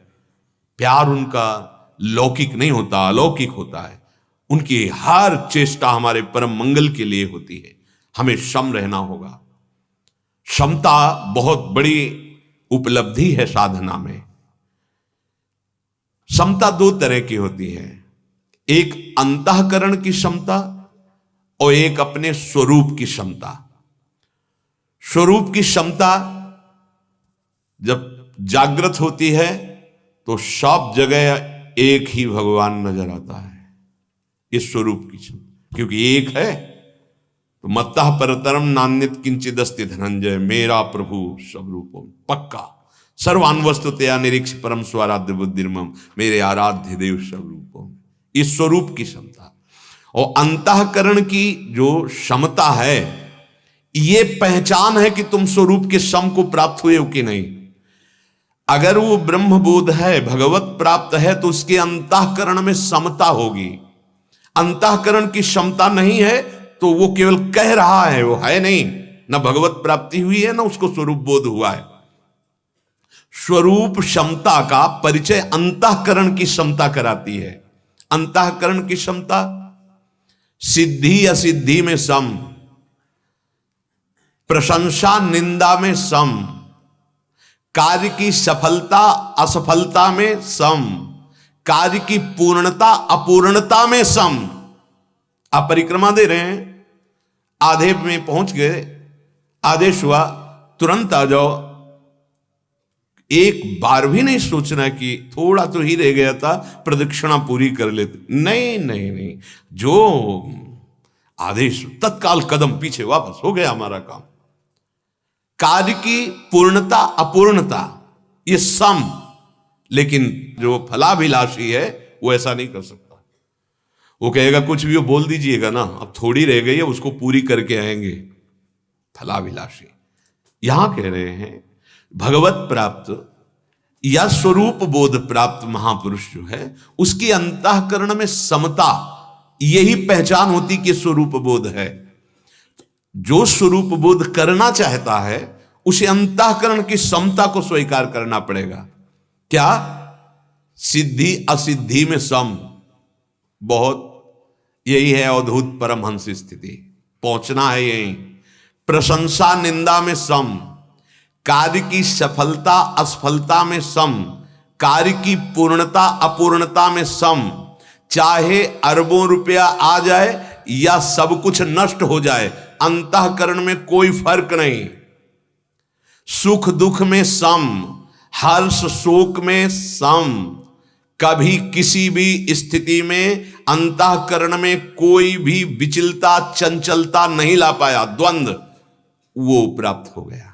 प्यार उनका लौकिक नहीं होता, अलौकिक होता है। उनकी हर चेष्टा हमारे परम मंगल के लिए होती है। हमें सम रहना होगा। क्षमता बहुत बड़ी उपलब्धि है साधना में। क्षमता दो तरह की होती है, एक अंतःकरण की क्षमता और एक अपने स्वरूप की क्षमता। स्वरूप की क्षमता जब जागृत होती है तो सब जगह एक ही भगवान नजर आता है। इस स्वरूप की क्षमता, क्योंकि एक है तो मत्तः परतरम नान्यत किंचिदस्ति धनंजय, मेरा प्रभु सब रूपों पक्का सर्वान वस्तुतया निरीक्ष परम स्वाराध्य बुद्धिर्मम, मेरे आराध्य देव सब रूपों। इस स्वरूप की क्षमता और अंतःकरण की जो क्षमता है, ये पहचान है कि तुम स्वरूप के सम को प्राप्त हुए हो कि नहीं। अगर वो ब्रह्मबोध है, भगवत प्राप्त है, तो उसके अंतःकरण में समता होगी। अंतःकरण की क्षमता नहीं है तो वो केवल कह रहा है, वो है नहीं। न भगवत प्राप्ति हुई है, न उसको स्वरूप बोध हुआ है। स्वरूप क्षमता का परिचय अंतःकरण की क्षमता कराती है। अंतःकरण की क्षमता सिद्धि असिद्धि में सम, प्रशंसा निंदा में सम, कार्य की सफलता असफलता में सम, कार्य की पूर्णता अपूर्णता में सम। आप परिक्रमा दे रहे हैं, आधे में पहुंच गए, आदेश हुआ तुरंत आ जाओ, एक बार भी नहीं सोचना कि थोड़ा तो ही रह गया था, प्रदक्षिणा पूरी कर लेते। नहीं नहीं नहीं, जो आदेश तत्काल कदम पीछे, वापस हो गया हमारा काम। कार्य की पूर्णता अपूर्णता ये सम, लेकिन जो फलाभिलाषी है वो ऐसा नहीं कर सकता। वो कहेगा कुछ भी वो बोल दीजिएगा ना, अब थोड़ी रह गई है, उसको पूरी करके आएंगे। फलाभिलाषी यहां कह रहे हैं भगवत प्राप्त या स्वरूप बोध प्राप्त महापुरुष जो है, उसकी अंतःकरण में समता, यही पहचान होती कि स्वरूप बोध है। जो स्वरूप बोध करना चाहता है उसे अंतःकरण की समता को स्वीकार करना पड़ेगा। क्या? सिद्धि असिद्धि में सम। बहुत यही है अवधूत परमहंस स्थिति, पहुंचना है यही। प्रशंसा निंदा में सम, कार्य की सफलता असफलता में सम, कार्य की पूर्णता अपूर्णता में सम। चाहे अरबों रुपया आ जाए या सब कुछ नष्ट हो जाए, अंतःकरण में कोई फर्क नहीं। सुख दुख में सम, हर्ष शोक में सम। कभी किसी भी स्थिति में अंतःकरण में कोई भी विचलता चंचलता नहीं ला पाया, द्वंद्व वो प्राप्त हो गया।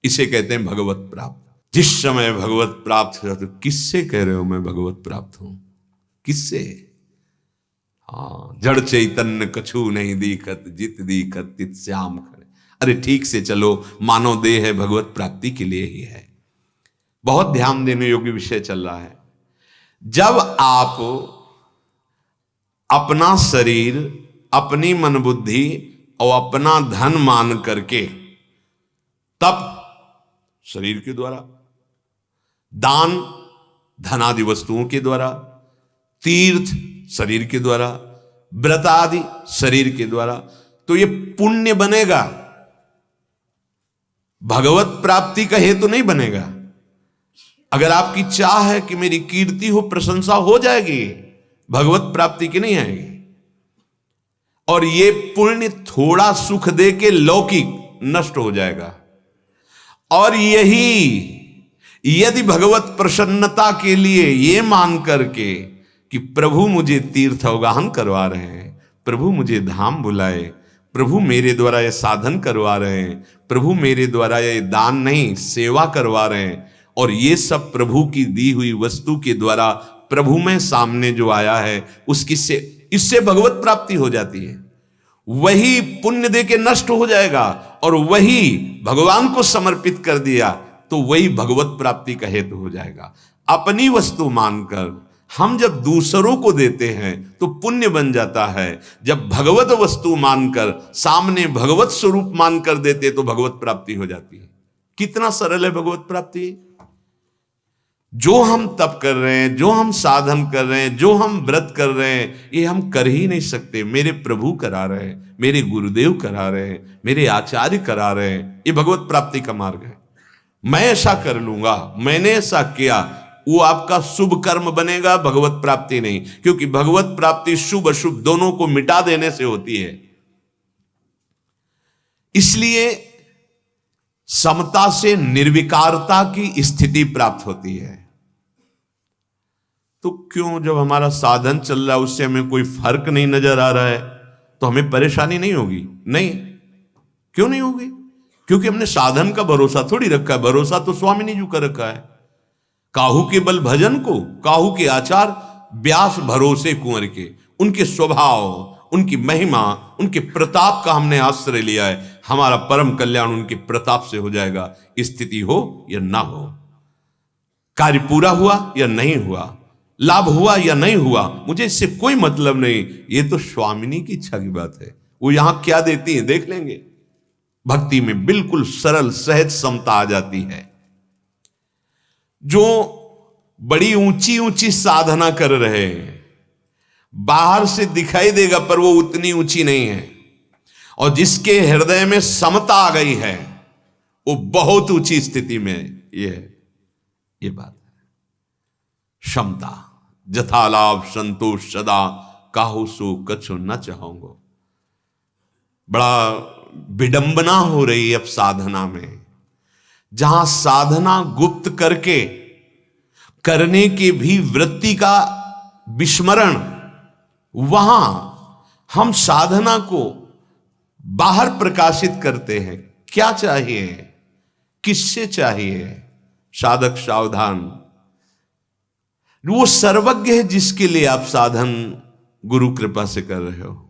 इसे कहते हैं भगवत प्राप्त। जिस समय भगवत प्राप्त हो, तो किससे कह रहे हो मैं भगवत प्राप्त हूं? किससे? हाँ, जड़ चैतन्य कछु नहीं दीखत, जित दीखत तित श्याम खड़े। अरे ठीक से चलो, मानव देह है, भगवत प्राप्ति के लिए ही है। बहुत ध्यान देने योग्य विषय चल रहा है। जब आप अपना शरीर, अपनी मन बुद्धि और अपना धन मान करके, तब शरीर के द्वारा, दान धनादि वस्तुओं के द्वारा, तीर्थ शरीर के द्वारा, व्रत आदि शरीर के द्वारा, तो ये पुण्य बनेगा, भगवत प्राप्ति का हेतु नहीं बनेगा। अगर आपकी चाह है कि मेरी कीर्ति हो, प्रशंसा हो जाएगी, भगवत प्राप्ति की नहीं आएगी। और ये पुण्य थोड़ा सुख दे के लौकिक नष्ट हो जाएगा। और यही यदि भगवत प्रसन्नता के लिए ये मान करके कि प्रभु मुझे तीर्थ अवगाहन करवा रहे हैं, प्रभु मुझे धाम बुलाए, प्रभु मेरे द्वारा ये साधन करवा रहे हैं, प्रभु मेरे द्वारा ये दान नहीं सेवा करवा रहे हैं, और ये सब प्रभु की दी हुई वस्तु के द्वारा प्रभु में सामने जो आया है उसकी से, इससे भगवत प्राप्ति हो जाती है। वही पुण्य दे के नष्ट हो जाएगा, और वही भगवान को समर्पित कर दिया तो वही भगवत प्राप्ति का हेतु हो जाएगा। अपनी वस्तु मानकर हम जब दूसरों को देते हैं तो पुण्य बन जाता है। जब भगवत वस्तु मानकर सामने भगवत स्वरूप मानकर देते तो भगवत प्राप्ति हो जाती है। कितना सरल है भगवत प्राप्ति। जो हम तप कर रहे हैं, जो हम साधन कर रहे हैं, जो हम व्रत कर रहे हैं, ये हम कर ही नहीं सकते। मेरे प्रभु करा रहे हैं, मेरे गुरुदेव करा रहे हैं, मेरे आचार्य करा रहे हैं। ये भगवत प्राप्ति का मार्ग है। मैं ऐसा कर लूंगा, मैंने ऐसा किया, वो आपका शुभ कर्म बनेगा, भगवत प्राप्ति नहीं। क्योंकि भगवत प्राप्ति शुभ अशुभ दोनों को मिटा देने से होती है। इसलिए समता से निर्विकारता की स्थिति प्राप्त होती है। तो क्यों, जब हमारा साधन चल रहा है उससे हमें कोई फर्क नहीं नजर आ रहा है तो हमें परेशानी नहीं होगी? नहीं। क्यों नहीं होगी? क्योंकि हमने साधन का भरोसा थोड़ी रखा है। भरोसा तो स्वामी ने जो कर रखा है। काहू के बल भजन को, काहू के आचार व्यास भरोसे कुंवर के, उनके स्वभाव, उनकी महिमा, उनके प्रताप का हमने आश्रय लिया है। हमारा परम कल्याण उनके प्रताप से हो जाएगा, स्थिति हो या ना हो, कार्य पूरा हुआ या नहीं हुआ, लाभ हुआ या नहीं हुआ, मुझे इससे कोई मतलब नहीं। ये तो स्वामिनी की इच्छा की बात है। वो यहां क्या देती है देख लेंगे। भक्ति में बिल्कुल सरल सहज समता आ जाती है। जो बड़ी ऊंची ऊंची साधना कर रहे हैं, बाहर से दिखाई देगा पर वो उतनी ऊंची नहीं है। और जिसके हृदय में समता आ गई है वो बहुत ऊंची स्थिति में ये बात है। क्षमता जथा लाभ संतोष सदा, काहू सो कछु न चाहूंगो। बड़ा विडंबना हो रही है अब साधना में। जहां साधना गुप्त करके करने की भी वृत्ति का विस्मरण, वहां हम साधना को बाहर प्रकाशित करते हैं। क्या चाहिए, किससे चाहिए? साधक सावधान, वो सर्वज्ञ है जिसके लिए आप साधन गुरु कृपा से कर रहे हो।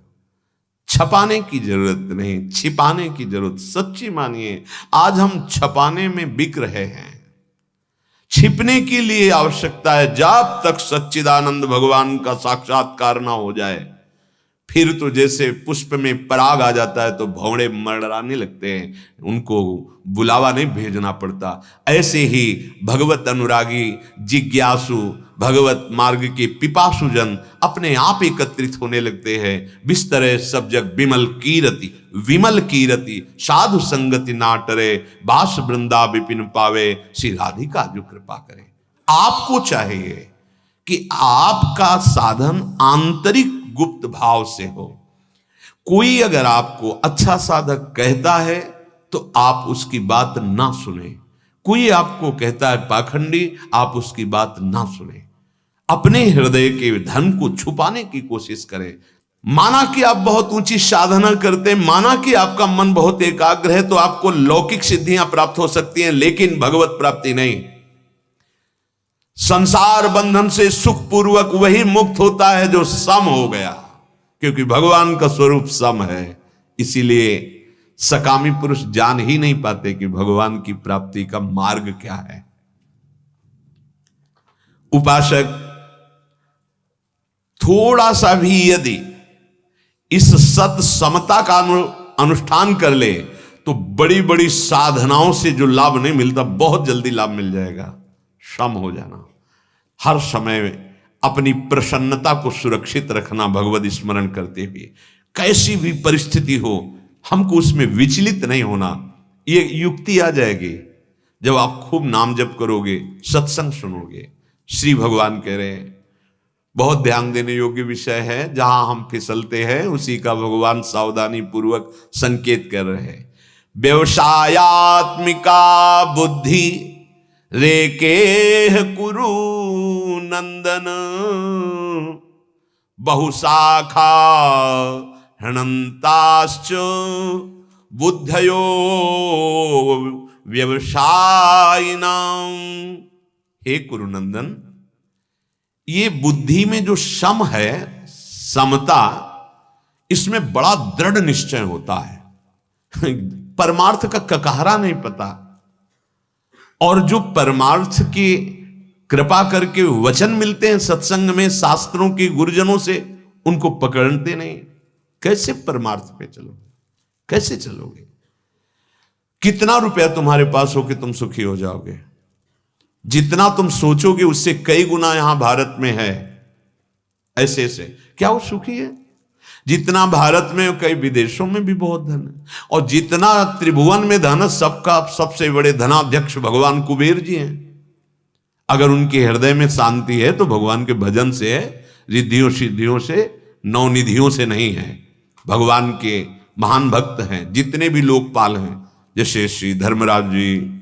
छपाने की जरूरत नहीं, छिपाने की जरूरत। सच्ची मानिए, आज हम छपाने में बिक रहे हैं। छिपने के लिए आवश्यकता है, जब तक सच्चिदानंद भगवान का साक्षात्कार ना हो जाए, फिर तो जैसे पुष्प में पराग आ जाता है तो भौरे मरड़ाने लगते हैं, उनको बुलावा नहीं भेजना पड़ता। ऐसे ही भगवत अनुरागी जिज्ञासु, भगवत मार्ग के पिपासु जन अपने आप एकत्रित होने लगते हैं। बिस्तरे सब जग विमल कीरति साधु संगति नाटरे, बास वृंदा विपिन पावे, श्री राधिका जो कृपा करे। आपको चाहिए कि आपका साधन आंतरिक गुप्त भाव से हो। कोई अगर आपको अच्छा साधक कहता है तो आप उसकी बात ना सुने। कोई आपको कहता है पाखंडी, आप उसकी बात ना सुने। अपने हृदय के धन को छुपाने की कोशिश करें। माना कि आप बहुत ऊंची साधना करते हैं, माना कि आपका मन बहुत एकाग्र है, तो आपको लौकिक सिद्धियां प्राप्त हो सकती हैं, लेकिन भगवत प्राप्ति नहीं। संसार बंधन से सुखपूर्वक वही मुक्त होता है जो सम हो गया, क्योंकि भगवान का स्वरूप सम है। इसीलिए सकामी पुरुष जान ही नहीं पाते कि भगवान की प्राप्ति का मार्ग क्या है। उपासक थोड़ा सा भी यदि इस सत समता का अनुष्ठान कर ले तो बड़ी बड़ी साधनाओं से जो लाभ नहीं मिलता, बहुत जल्दी लाभ मिल जाएगा। सम हो जाना, हर समय अपनी प्रसन्नता को सुरक्षित रखना, भगवत स्मरण करते हुए कैसी भी परिस्थिति हो हमको उसमें विचलित नहीं होना। ये युक्ति आ जाएगी जब आप खूब नाम जप करोगे, सत्संग सुनोगे। श्री भगवान कह रहे हैं, बहुत ध्यान देने योग्य विषय है, जहां हम फिसलते हैं उसी का भगवान सावधानी पूर्वक संकेत कर रहे हैं। व्यवसायात्मिका बुद्धि रेके कुरु नंदन, बहुशाखा हृणन्ताश्च बुद्धयो व्यवसायिनां। हे कुरुनंदन, ये बुद्धि में जो सम है, समता, इसमें बड़ा दृढ़ निश्चय होता है। परमार्थ का ककहरा नहीं पता, और जो परमार्थ की कृपा करके वचन मिलते हैं सत्संग में, शास्त्रों के गुरुजनों से, उनको पकड़ते नहीं। कैसे परमार्थ पे चलोगे, कैसे चलोगे? कितना रुपया तुम्हारे पास हो कि तुम सुखी हो जाओगे? जितना तुम सोचोगे उससे कई गुना यहां भारत में है। ऐसे ऐसे क्या वो सुखी है? जितना भारत में, कई विदेशों में भी बहुत धन है, और जितना त्रिभुवन में धन है, सबका सबसे बड़े धनाध्यक्ष भगवान कुबेर जी हैं। अगर उनके हृदय में शांति है तो भगवान के भजन से है, रिद्धियों सिद्धियों से, नवनिधियों से नहीं है। भगवान के महान भक्त हैं, जितने भी लोकपाल हैं, जैसे श्री धर्मराज जी,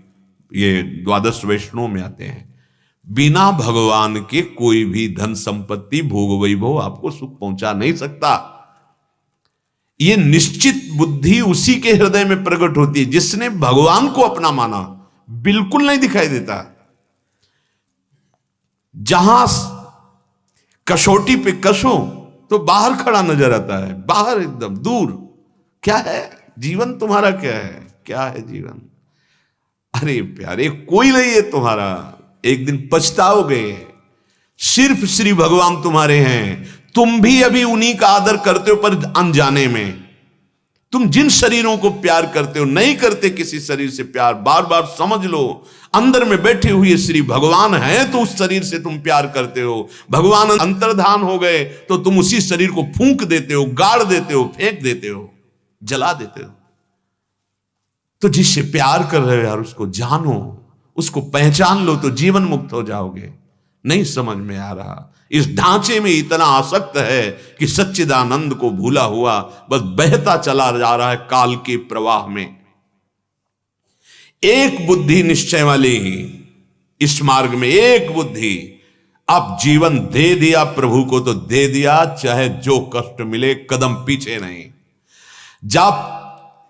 ये द्वादश वैष्णव में आते हैं। बिना भगवान के कोई भी धन संपत्ति, भोग वैभव आपको सुख पहुंचा नहीं सकता। ये निश्चित बुद्धि उसी के हृदय में प्रकट होती है जिसने भगवान को अपना माना। बिल्कुल नहीं दिखाई देता। जहां कसौटी पे कसो तो बाहर खड़ा नजर आता है, बाहर एकदम दूर। क्या है जीवन तुम्हारा? क्या है, क्या है जीवन? अरे प्यारे, कोई नहीं है तुम्हारा, एक दिन पछताओगे। सिर्फ श्री भगवान तुम्हारे हैं। तुम भी अभी उन्हीं का आदर करते हो, पर अनजाने में। तुम जिन शरीरों को प्यार करते हो, नहीं करते किसी शरीर से प्यार। बार बार समझ लो, अंदर में बैठे हुए श्री भगवान हैं तो उस शरीर से तुम प्यार करते हो। भगवान अंतर्धान हो गए तो तुम उसी शरीर को फूंक देते हो, गाड़ देते हो, फेंक देते हो, जला देते हो। तो जिससे प्यार कर रहे हो यार, उसको जानो, उसको पहचान लो, तो जीवन मुक्त हो जाओगे। नहीं समझ में आ रहा, इस ढांचे में इतना आसक्त है कि सच्चिदानंद को भूला हुआ बस बहता चला जा रहा है काल के प्रवाह में। एक बुद्धि निश्चय वाली, इस मार्ग में एक बुद्धि। अब जीवन दे दिया प्रभु को तो दे दिया, चाहे जो कष्ट मिले, कदम पीछे नहीं। जब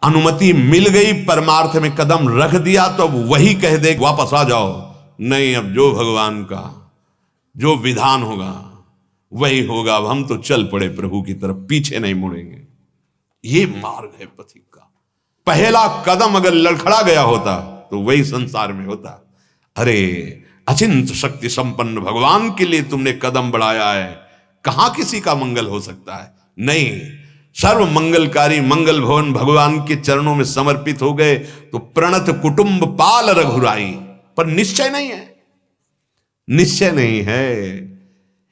अनुमति मिल गई परमार्थ में कदम रख दिया तो अब वही कह दे वापस आ जाओ, नहीं अब जो भगवान का जो विधान होगा वही होगा, अब हम तो चल पड़े प्रभु की तरफ, पीछे नहीं मुड़ेंगे। ये मार्ग है पथिक का। पहला कदम अगर लड़खड़ा गया होता तो वही संसार में होता। अरे अचिंत शक्ति संपन्न भगवान के लिए तुमने कदम बढ़ाया है, कहां किसी का मंगल हो सकता है? नहीं, सर्व मंगलकारी मंगल भवन भगवान के चरणों में समर्पित हो गए तो प्रणत कुटुंब पाल रघुराई। पर निश्चय नहीं है, निश्चय नहीं है।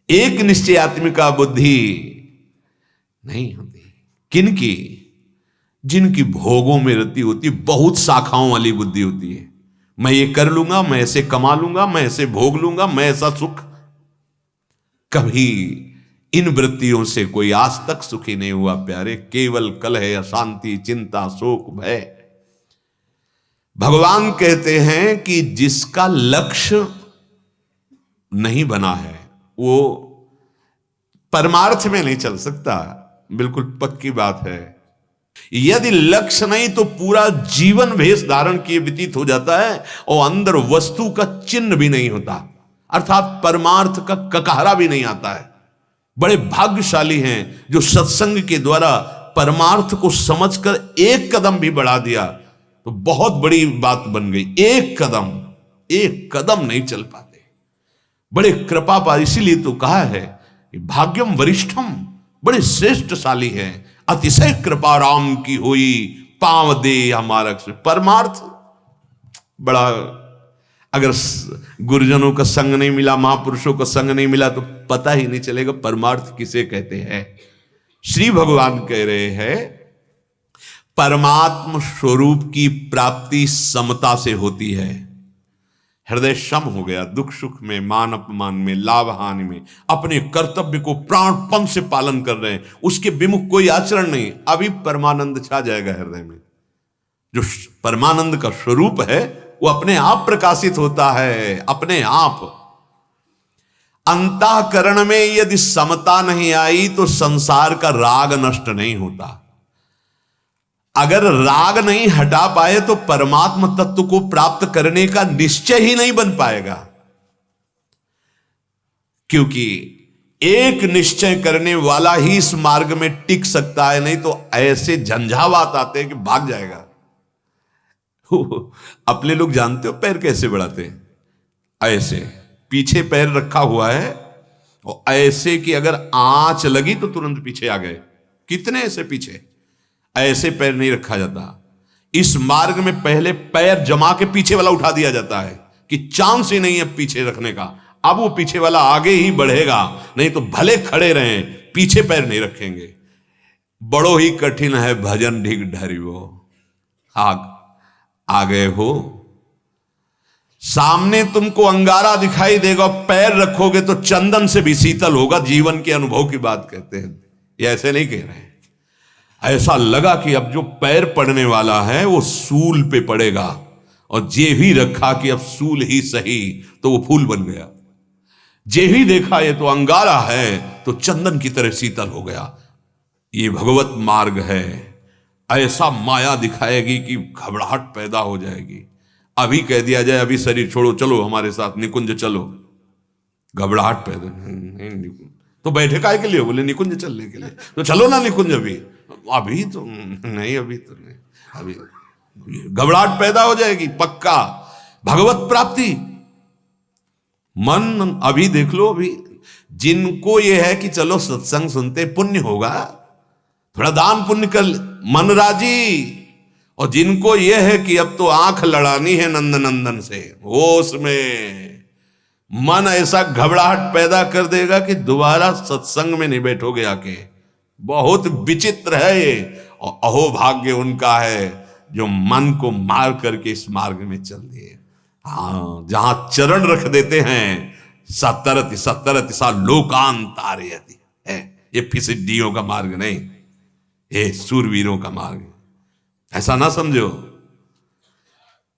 एक निश्चयात्मिका बुद्धि नहीं होती। किनकी? जिनकी भोगों में रति होती, बहुत शाखाओं वाली बुद्धि होती है। मैं ये कर लूंगा, मैं ऐसे कमा लूंगा, मैं ऐसे भोग लूंगा, मैं ऐसा सुख। कभी इन वृत्तियों से कोई आज तक सुखी नहीं हुआ प्यारे। केवल कलह, अशांति, चिंता, शोक, भय। भगवान कहते हैं कि जिसका लक्ष्य नहीं बना है वो परमार्थ में नहीं चल सकता। बिल्कुल पक्की बात है। यदि लक्ष्य नहीं तो पूरा जीवन भेष धारण किए व्यतीत हो जाता है और अंदर वस्तु का चिन्ह भी नहीं होता, अर्थात परमार्थ का ककहरा भी नहीं आता है। बड़े भाग्यशाली हैं जो सत्संग के द्वारा परमार्थ को समझकर एक कदम भी बढ़ा दिया तो बहुत बड़ी बात बन गई। एक कदम नहीं चल पाते। बड़े कृपा पा, इसीलिए तो कहा है भाग्यम वरिष्ठम, बड़े श्रेष्ठशाली है। अतिशय कृपा राम की हुई, पांव दे हमारा परमार्थ। बड़ा, अगर गुरुजनों का संग नहीं मिला, महापुरुषों का संग नहीं मिला तो पता ही नहीं चलेगा परमार्थ किसे कहते हैं। श्री भगवान कह रहे हैं परमात्म स्वरूप की प्राप्ति समता से होती है। हृदय सम हो गया, दुख सुख में, मान अपमान में, लाभ हानि में, अपने कर्तव्य को प्राणपण से पालन कर रहे हैं, उसके विमुख कोई आचरण नहीं। अभी परमानंद छा जाएगा हृदय में। जो परमानंद का स्वरूप है वो अपने आप प्रकाशित होता है, अपने आप। अंतःकरण में यदि समता नहीं आई तो संसार का राग नष्ट नहीं होता। अगर राग नहीं हटा पाए तो परमात्म तत्व को प्राप्त करने का निश्चय ही नहीं बन पाएगा। क्योंकि एक निश्चय करने वाला ही इस मार्ग में टिक सकता है, नहीं तो ऐसे झंझावात आते हैं कि भाग जाएगा। अपने लोग जानते हो पैर कैसे बढ़ाते हैं? ऐसे पीछे पैर रखा हुआ है और ऐसे कि अगर आंच लगी तो तुरंत पीछे आ गए। कितने ऐसे पीछे, ऐसे पैर नहीं रखा जाता। इस मार्ग में पहले पैर जमा के पीछे वाला उठा दिया जाता है कि चांस ही नहीं है पीछे रखने का। अब वो पीछे वाला आगे ही बढ़ेगा, नहीं तो भले खड़े रहें, पीछे पैर नहीं रखेंगे। बड़ो ही कठिन है भजन ढिग ढरिवो। आ गए हो, सामने तुमको अंगारा दिखाई देगा, पैर रखोगे तो चंदन से भी शीतल होगा। जीवन के अनुभव की बात कहते हैं, ये ऐसे नहीं कह रहे हैं। ऐसा लगा कि अब जो पैर पड़ने वाला है वो सूल पे पड़ेगा, और जे भी रखा कि अब सूल ही सही तो वो फूल बन गया। जे ही देखा ये तो अंगारा है तो चंदन की तरह शीतल हो गया। ये भगवत मार्ग है। ऐसा माया दिखाएगी कि घबराहट पैदा हो जाएगी। अभी कह दिया जाए अभी शरीर छोड़ो, चलो हमारे साथ निकुंज चलो, घबराहट पैदा नहीं। तो बैठे काहे के लिए? बोले निकुंज चलने के लिए। तो चलो ना निकुंज। अभी तो नहीं, अभी तो नहीं, अभी घबराहट पैदा हो जाएगी पक्का। भगवत प्राप्ति मन अभी देख लो। अभी जिनको यह है कि चलो सत्संग सुनते पुण्य होगा, थोड़ा दान पुण्य कर, मन राजी। और जिनको यह है कि अब तो आंख लड़ानी है नंदन से, होश में, मन ऐसा घबराहट पैदा कर देगा कि दोबारा सत्संग में नहीं बैठोगे आके। बहुत विचित्र है ये। और अहोभाग्य उनका है जो मन को मार करके इस मार्ग में चल दिए। हाँ, जहां चरण रख देते हैं सतरति सतरति सा लोकांतारयति है। ये फिसिड्डियों का मार्ग नहीं, ये सूरवीरों का मार्ग। ऐसा ना समझो।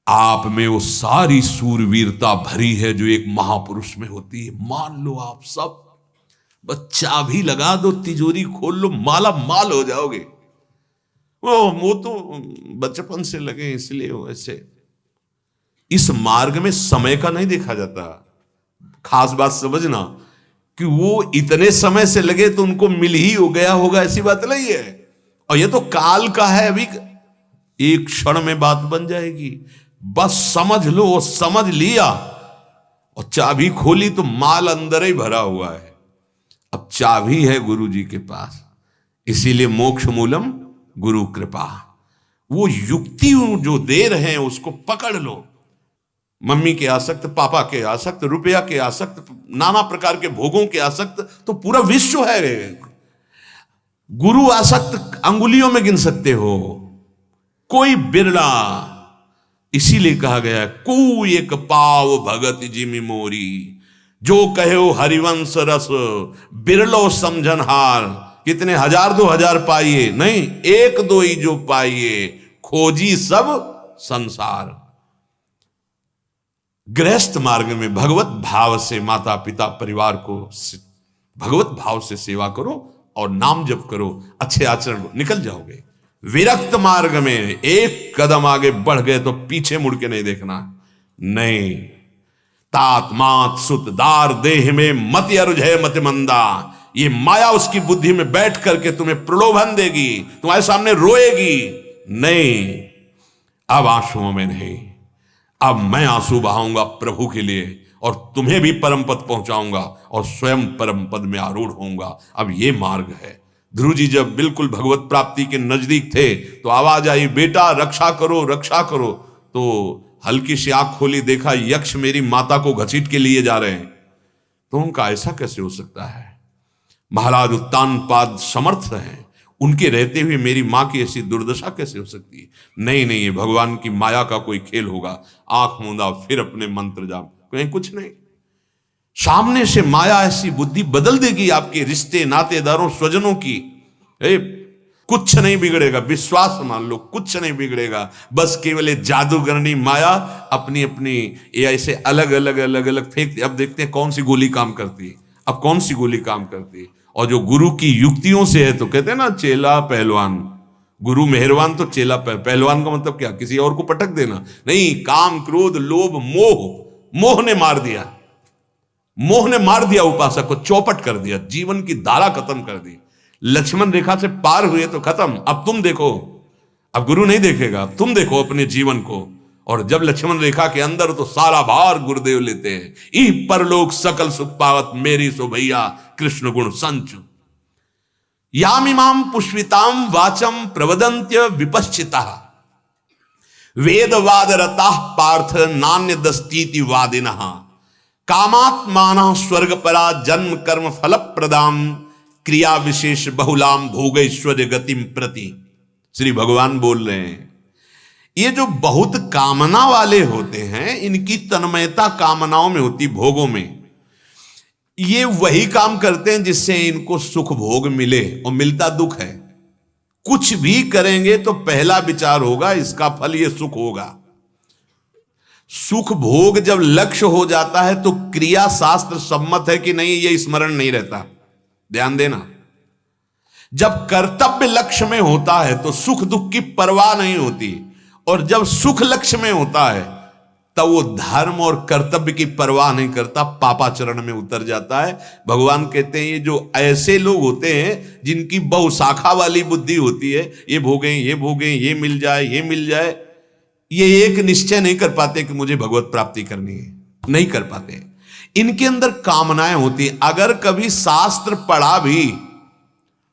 आप में वो सारी सूरवीरता भरी है जो एक महापुरुष में होती है। मान लो आप सब बस चाबी लगा दो, तिजोरी खोल लो, माला माल हो जाओगे। वो तो बचपन से लगे इसलिए वैसे। इस मार्ग में समय का नहीं देखा जाता। खास बात समझना कि वो इतने समय से लगे तो उनको मिल ही हो गया होगा, ऐसी बात नहीं है। और ये तो काल का है, अभी एक क्षण में बात बन जाएगी। बस समझ लो, वो समझ लिया और चाबी खोली तो माल अंदर ही भरा हुआ है। अब चाबी है गुरु जी के पास, इसीलिए मोक्ष मूलम गुरु कृपा। वो युक्ति जो दे रहे हैं उसको पकड़ लो। मम्मी के आसक्त, पापा के आसक्त, रुपया के आसक्त, नाना प्रकार के भोगों के आसक्त तो पूरा विश्व है। गुरु आसक्त अंगुलियों में गिन सकते हो, कोई बिरला। इसीलिए कहा गया को एक पाव भगत जिमि मोरी, जो कहो हरिवंश रस बिरलो समझनहार। कितने 1000 2000 पाइए नहीं, एक दो ही जो पाइए, खोजी सब संसार। गृहस्थ मार्ग में भगवत भाव से माता पिता परिवार को भगवत भाव से सेवा करो और नाम जप करो, अच्छे आचरण को निकल जाओगे। विरक्त मार्ग में एक कदम आगे बढ़ गए तो पीछे मुड़ के नहीं देखना। नहीं, तात मात सुत दार देह में मति अरुझे मति मंदा। ये माया उसकी बुद्धि में बैठ करके तुम्हें प्रलोभन देगी, तुम्हारे सामने रोएगी। नहीं, अब आंसुओं में नहीं, अब मैं आंसू बहाऊंगा प्रभु के लिए और तुम्हें भी परम पद पहुंचाऊंगा और स्वयं परम पद में आरूढ़ होऊंगा। अब ये मार्ग है। ध्रुव जी जब बिल्कुल भगवत प्राप्ति के नजदीक थे तो आवाज आई, बेटा रक्षा करो रक्षा करो। तो हल्की सी आंख खोली, देखा यक्ष मेरी माता को घसीट के लिए जा रहे हैं। तो उनका ऐसा कैसे हो सकता है? महाराज उत्तानपाद समर्थ हैं, उनके रहते हुए मेरी मां की ऐसी दुर्दशा कैसे हो सकती है? नहीं नहीं, ये भगवान की माया का कोई खेल होगा। आंख मूंदा, फिर अपने मंत्र जाप, कहीं कुछ नहीं। सामने से माया ऐसी बुद्धि बदल देगी आपके रिश्ते नातेदारों स्वजनों की। कुछ नहीं बिगड़ेगा, विश्वास मान लो, कुछ नहीं बिगड़ेगा। बस केवल जादूगरनी माया अपनी अपनी ऐसे अलग अलग अलग अलग फेंकती। अब देखते हैं कौन सी गोली काम करती है, अब कौन सी गोली काम करती है। और जो गुरु की युक्तियों से है, तो कहते हैं ना चेला पहलवान, गुरु मेहरबान तो चेला पहलवान का मतलब क्या? किसी और को पटक देना नहीं। काम क्रोध लोभ मोह, मोह ने मार दिया, मोह ने मार दिया उपासक को, चौपट कर दिया, जीवन की धारा खत्म कर दी। लक्ष्मण रेखा से पार हुए तो खत्म। अब तुम देखो, अब गुरु नहीं देखेगा, तुम देखो अपने जीवन को। और जब लक्ष्मण रेखा के अंदर तो सारा भार गुरुदेव लेते हैं। ई परलोक सकल सुख पावत मेरी सो भैया कृष्ण गुण संचु। यामिमाम पुष्पिताम वाचम प्रवदंत्य विपश्चिता वेदवाद रता पार्थ नान्य दस्तीति वादिनः कामात्माना स्वर्ग परा जन्म कर्म फल प्रदाम क्रिया विशेष बहुलाम भोगैश्वर्य गतिम प्रति। श्री भगवान बोल रहे हैं, ये जो बहुत कामना वाले होते हैं, इनकी तन्मयता कामनाओं में होती, भोगों में। ये वही काम करते हैं जिससे इनको सुख भोग मिले, और मिलता दुख है। कुछ भी करेंगे तो पहला विचार होगा इसका फल ये सुख होगा। सुख भोग जब लक्ष्य हो जाता है तो क्रिया शास्त्र सम्मत है कि नहीं, ये स्मरण नहीं रहता। ध्यान देना, जब कर्तव्य लक्ष्य में होता है तो सुख दुख की परवाह नहीं होती, और जब सुख लक्ष्य में होता है तब वो धर्म और कर्तव्य की परवाह नहीं करता, पापाचरण में उतर जाता है। भगवान कहते हैं ये जो ऐसे लोग होते हैं जिनकी बहुशाखा वाली बुद्धि होती है, ये भोगें ये भोगें, ये मिल जाए ये मिल जाए, ये एक निश्चय नहीं कर पाते कि मुझे भगवत प्राप्ति करनी है, नहीं कर पाते। इनके अंदर कामनाएं होती हैं। अगर कभी शास्त्र पढ़ा भी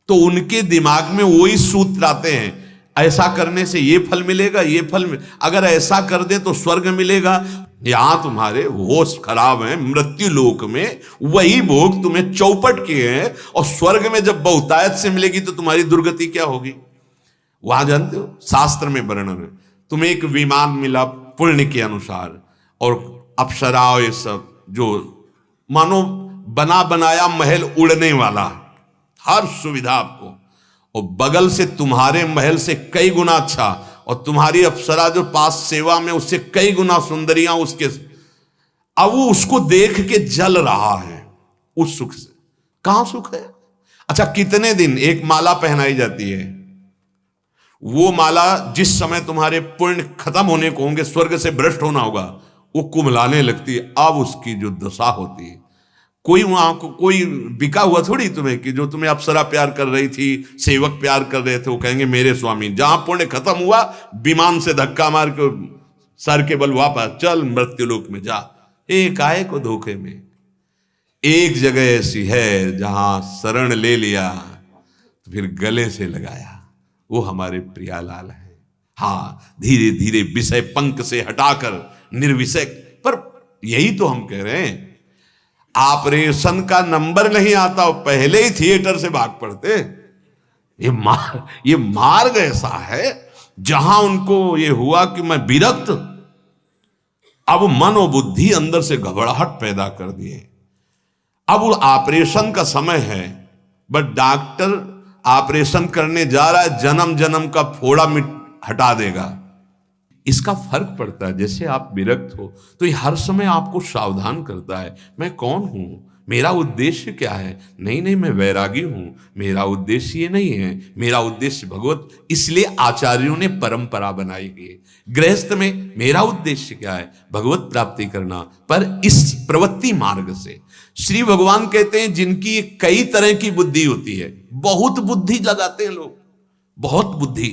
तो उनके दिमाग में वही सूत्र आते हैं, ऐसा करने से ये फल मिलेगा, ये फल अगर ऐसा कर दे तो स्वर्ग मिलेगा। यहां तुम्हारे होश खराब है, मृत्यु लोक में वही भोग तुम्हें चौपट किए हैं, और स्वर्ग में जब बहुतायत से मिलेगी तो तुम्हारी दुर्गति क्या होगी? वहां जानते हो शास्त्र में वर्णन है, तुम्हें एक विमान मिला पुण्य के अनुसार, और अप्सरा ये सब जो मानो बना बनाया महल उड़ने वाला, हर सुविधा आपको, और बगल से तुम्हारे महल से कई गुना अच्छा और तुम्हारी अप्सरा जो पास सेवा में उससे कई गुना सुंदरियां उसके, अब वो उसको देख के जल रहा है उस सुख से। कहां सुख है? अच्छा, कितने दिन एक माला पहनाई जाती है, वो माला जिस समय तुम्हारे पुण्य खत्म होने को होंगे, स्वर्ग से भ्रष्ट होना होगा, वो कुम्हलाने लगती है। अब उसकी जो दशा होती है, कोई वहां को कोई बिका हुआ थोड़ी तुम्हें कि जो तुम्हें अप्सरा प्यार कर रही थी, सेवक प्यार कर रहे थे, वो कहेंगे मेरे स्वामी। जहां पुण्य खत्म हुआ, विमान से धक्का मार के सर के बल वापस चल मृत्युलोक में जा। एक आए को धोखे में। एक जगह ऐसी है जहां शरण ले लिया तो फिर गले से लगाया, वो हमारे प्रियालाल है। हाँ, धीरे धीरे विषय पंख से हटाकर निर्विषय। पर यही तो हम कह रहे हैं, ऑपरेशन का नंबर नहीं आता, पहले ही थिएटर से भाग पड़ते। ये मार्ग ऐसा है जहां उनको ये हुआ कि मैं विरक्त, अब मन और बुद्धि अंदर से घबराहट पैदा कर दिए। अब वो ऑपरेशन का समय है, बट डॉक्टर ऑपरेशन करने जा रहा है, जन्म जन्म का फोड़ा हटा देगा। इसका फर्क पड़ता है। जैसे आप विरक्त हो तो ये हर समय आपको सावधान करता है, मैं कौन हूं, मेरा उद्देश्य क्या है। नहीं, मैं वैरागी हूं, मेरा उद्देश्य ये नहीं है, मेरा उद्देश्य भगवत। इसलिए आचार्यों ने परंपरा बनाई गई। गृहस्थ में मेरा उद्देश्य क्या है, भगवत प्राप्ति करना, पर इस प्रवृत्ति मार्ग से। श्री भगवान कहते हैं जिनकी कई तरह की बुद्धि होती है, बहुत बुद्धि लगाते हैं लोग, बहुत बुद्धि।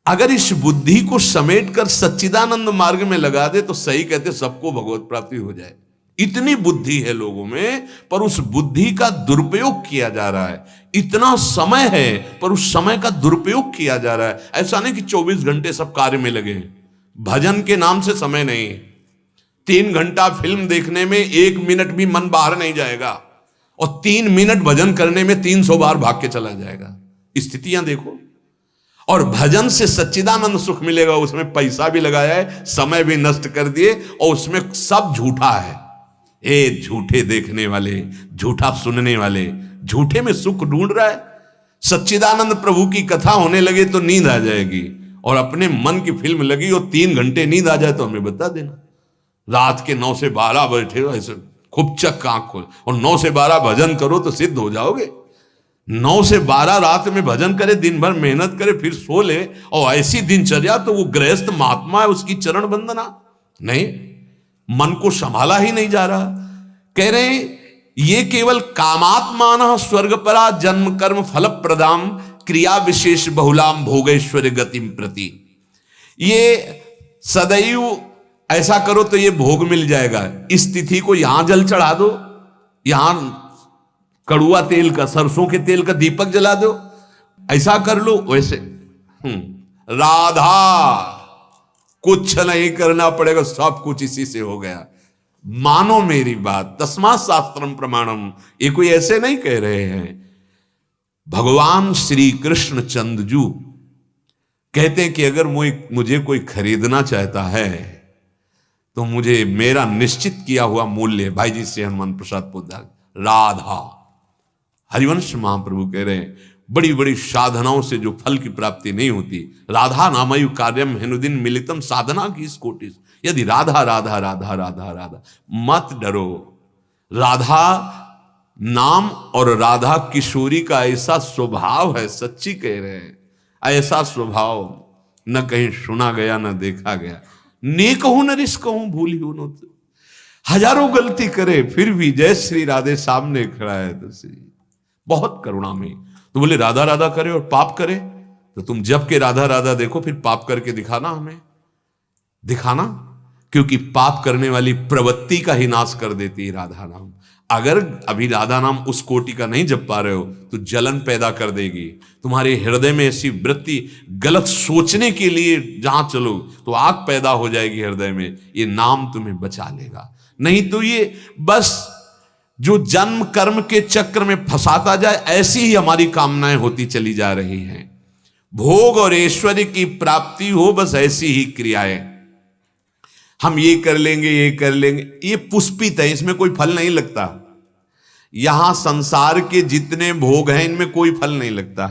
अगर इस बुद्धि को समेटकर सच्चिदानंद मार्ग में लगा दे तो सही कहते सबको भगवत प्राप्ति हो जाए। इतनी बुद्धि है लोगों में, पर उस बुद्धि का दुरुपयोग किया जा रहा है। इतना समय है पर उस समय का दुरुपयोग किया जा रहा है। ऐसा नहीं कि 24 घंटे सब कार्य में लगे हैं। भजन के नाम से समय नहीं। 3 घंटा फिल्म देखने में 1 मिनट भी मन बाहर नहीं जाएगा, और 3 मिनट भजन करने में 300 बार भाग के चला जाएगा। स्थितियां देखो। और भजन से सच्चिदानंद सुख मिलेगा, उसमें पैसा भी लगाया है, समय भी नष्ट कर दिए, और उसमें सब झूठा है। ए झूठे देखने वाले, झूठा सुनने वाले, झूठे में सुख ढूंढ रहा है। सच्चिदानंद प्रभु की कथा होने लगे तो नींद आ जाएगी, और अपने मन की फिल्म लगी और 3 घंटे नींद आ जाए तो हमें बता देना। रात के 9 से 12 बैठे हो ऐसे खूब चक आंख खोल, और 9 से 12 भजन करो तो सिद्ध हो जाओगे। 9 से 12 रात में भजन करे, दिन भर मेहनत करे, फिर सो ले, और ऐसी दिनचर्या, तो वो गृहस्थ महात्मा है, उसकी चरण वंदना नहीं। मन को संभाला ही नहीं जा रहा। कह रहे ये केवल कामात्मान स्वर्गपरा जन्म कर्म फल प्रदाम क्रिया विशेष बहुलाम भोगेश्वर गतिम प्रति। ये सदैव ऐसा करो तो ये भोग मिल जाएगा। इस तिथि को यहां जल चढ़ा दो, यहां कड़ुआ तेल का, सरसों के तेल का दीपक जला दो, ऐसा कर लो, वैसे राधा कुछ नहीं करना पड़ेगा, सब कुछ इसी से हो गया। मानो मेरी बात, तस्मात् शास्त्रम प्रमाणम। ये कोई ऐसे नहीं कह रहे हैं। भगवान श्री कृष्ण चंद्रजू कहते हैं कि अगर मुझे कोई खरीदना चाहता है तो मुझे मेरा निश्चित किया हुआ मूल्य, भाई जी से हनुमान प्रसाद पोद्दार, राधा। हरिवंश महाप्रभु कह रहे हैं बड़ी बड़ी साधनाओं से जो फल की प्राप्ति नहीं होती, राधा नामयु कार्यम हेनुदिन मिलितम साधना की इस कोटि। यदि राधा राधा राधा राधा राधा, मत डरो। राधा नाम और राधा किशोरी का ऐसा स्वभाव है, सच्ची कह रहे हैं, ऐसा स्वभाव न कहीं सुना गया न देखा गया। नेक हूं न रिस्क हूं भूली हूं न, हजारों गलती करे फिर भी जय श्री राधे सामने खड़ा है तो श्री बहुत करुणा में। तो बोले राधा राधा करे और पाप करे, तो तुम जब के राधा राधा देखो, फिर पाप करके दिखाना, हमें दिखाना, क्योंकि पाप करने वाली प्रवृत्ति का ही नाश कर देती है राधा नाम। अगर अभी राधा नाम उस कोटि का नहीं जप पा रहे हो तो जलन पैदा कर देगी तुम्हारे हृदय में। ऐसी वृत्ति गलत सोचने के लिए जहां चलो तो आग पैदा हो जाएगी हृदय में। ये नाम तुम्हें बचा लेगा, नहीं तो ये बस जो जन्म कर्म के चक्र में फंसाता जाए, ऐसी ही हमारी कामनाएं होती चली जा रही हैं। भोग और ऐश्वर्य की प्राप्ति हो, बस ऐसी ही क्रियाएं। हम ये कर लेंगे, ये कर लेंगे, ये पुष्पित है, इसमें कोई फल नहीं लगता। यहां संसार के जितने भोग हैं इनमें कोई फल नहीं लगता।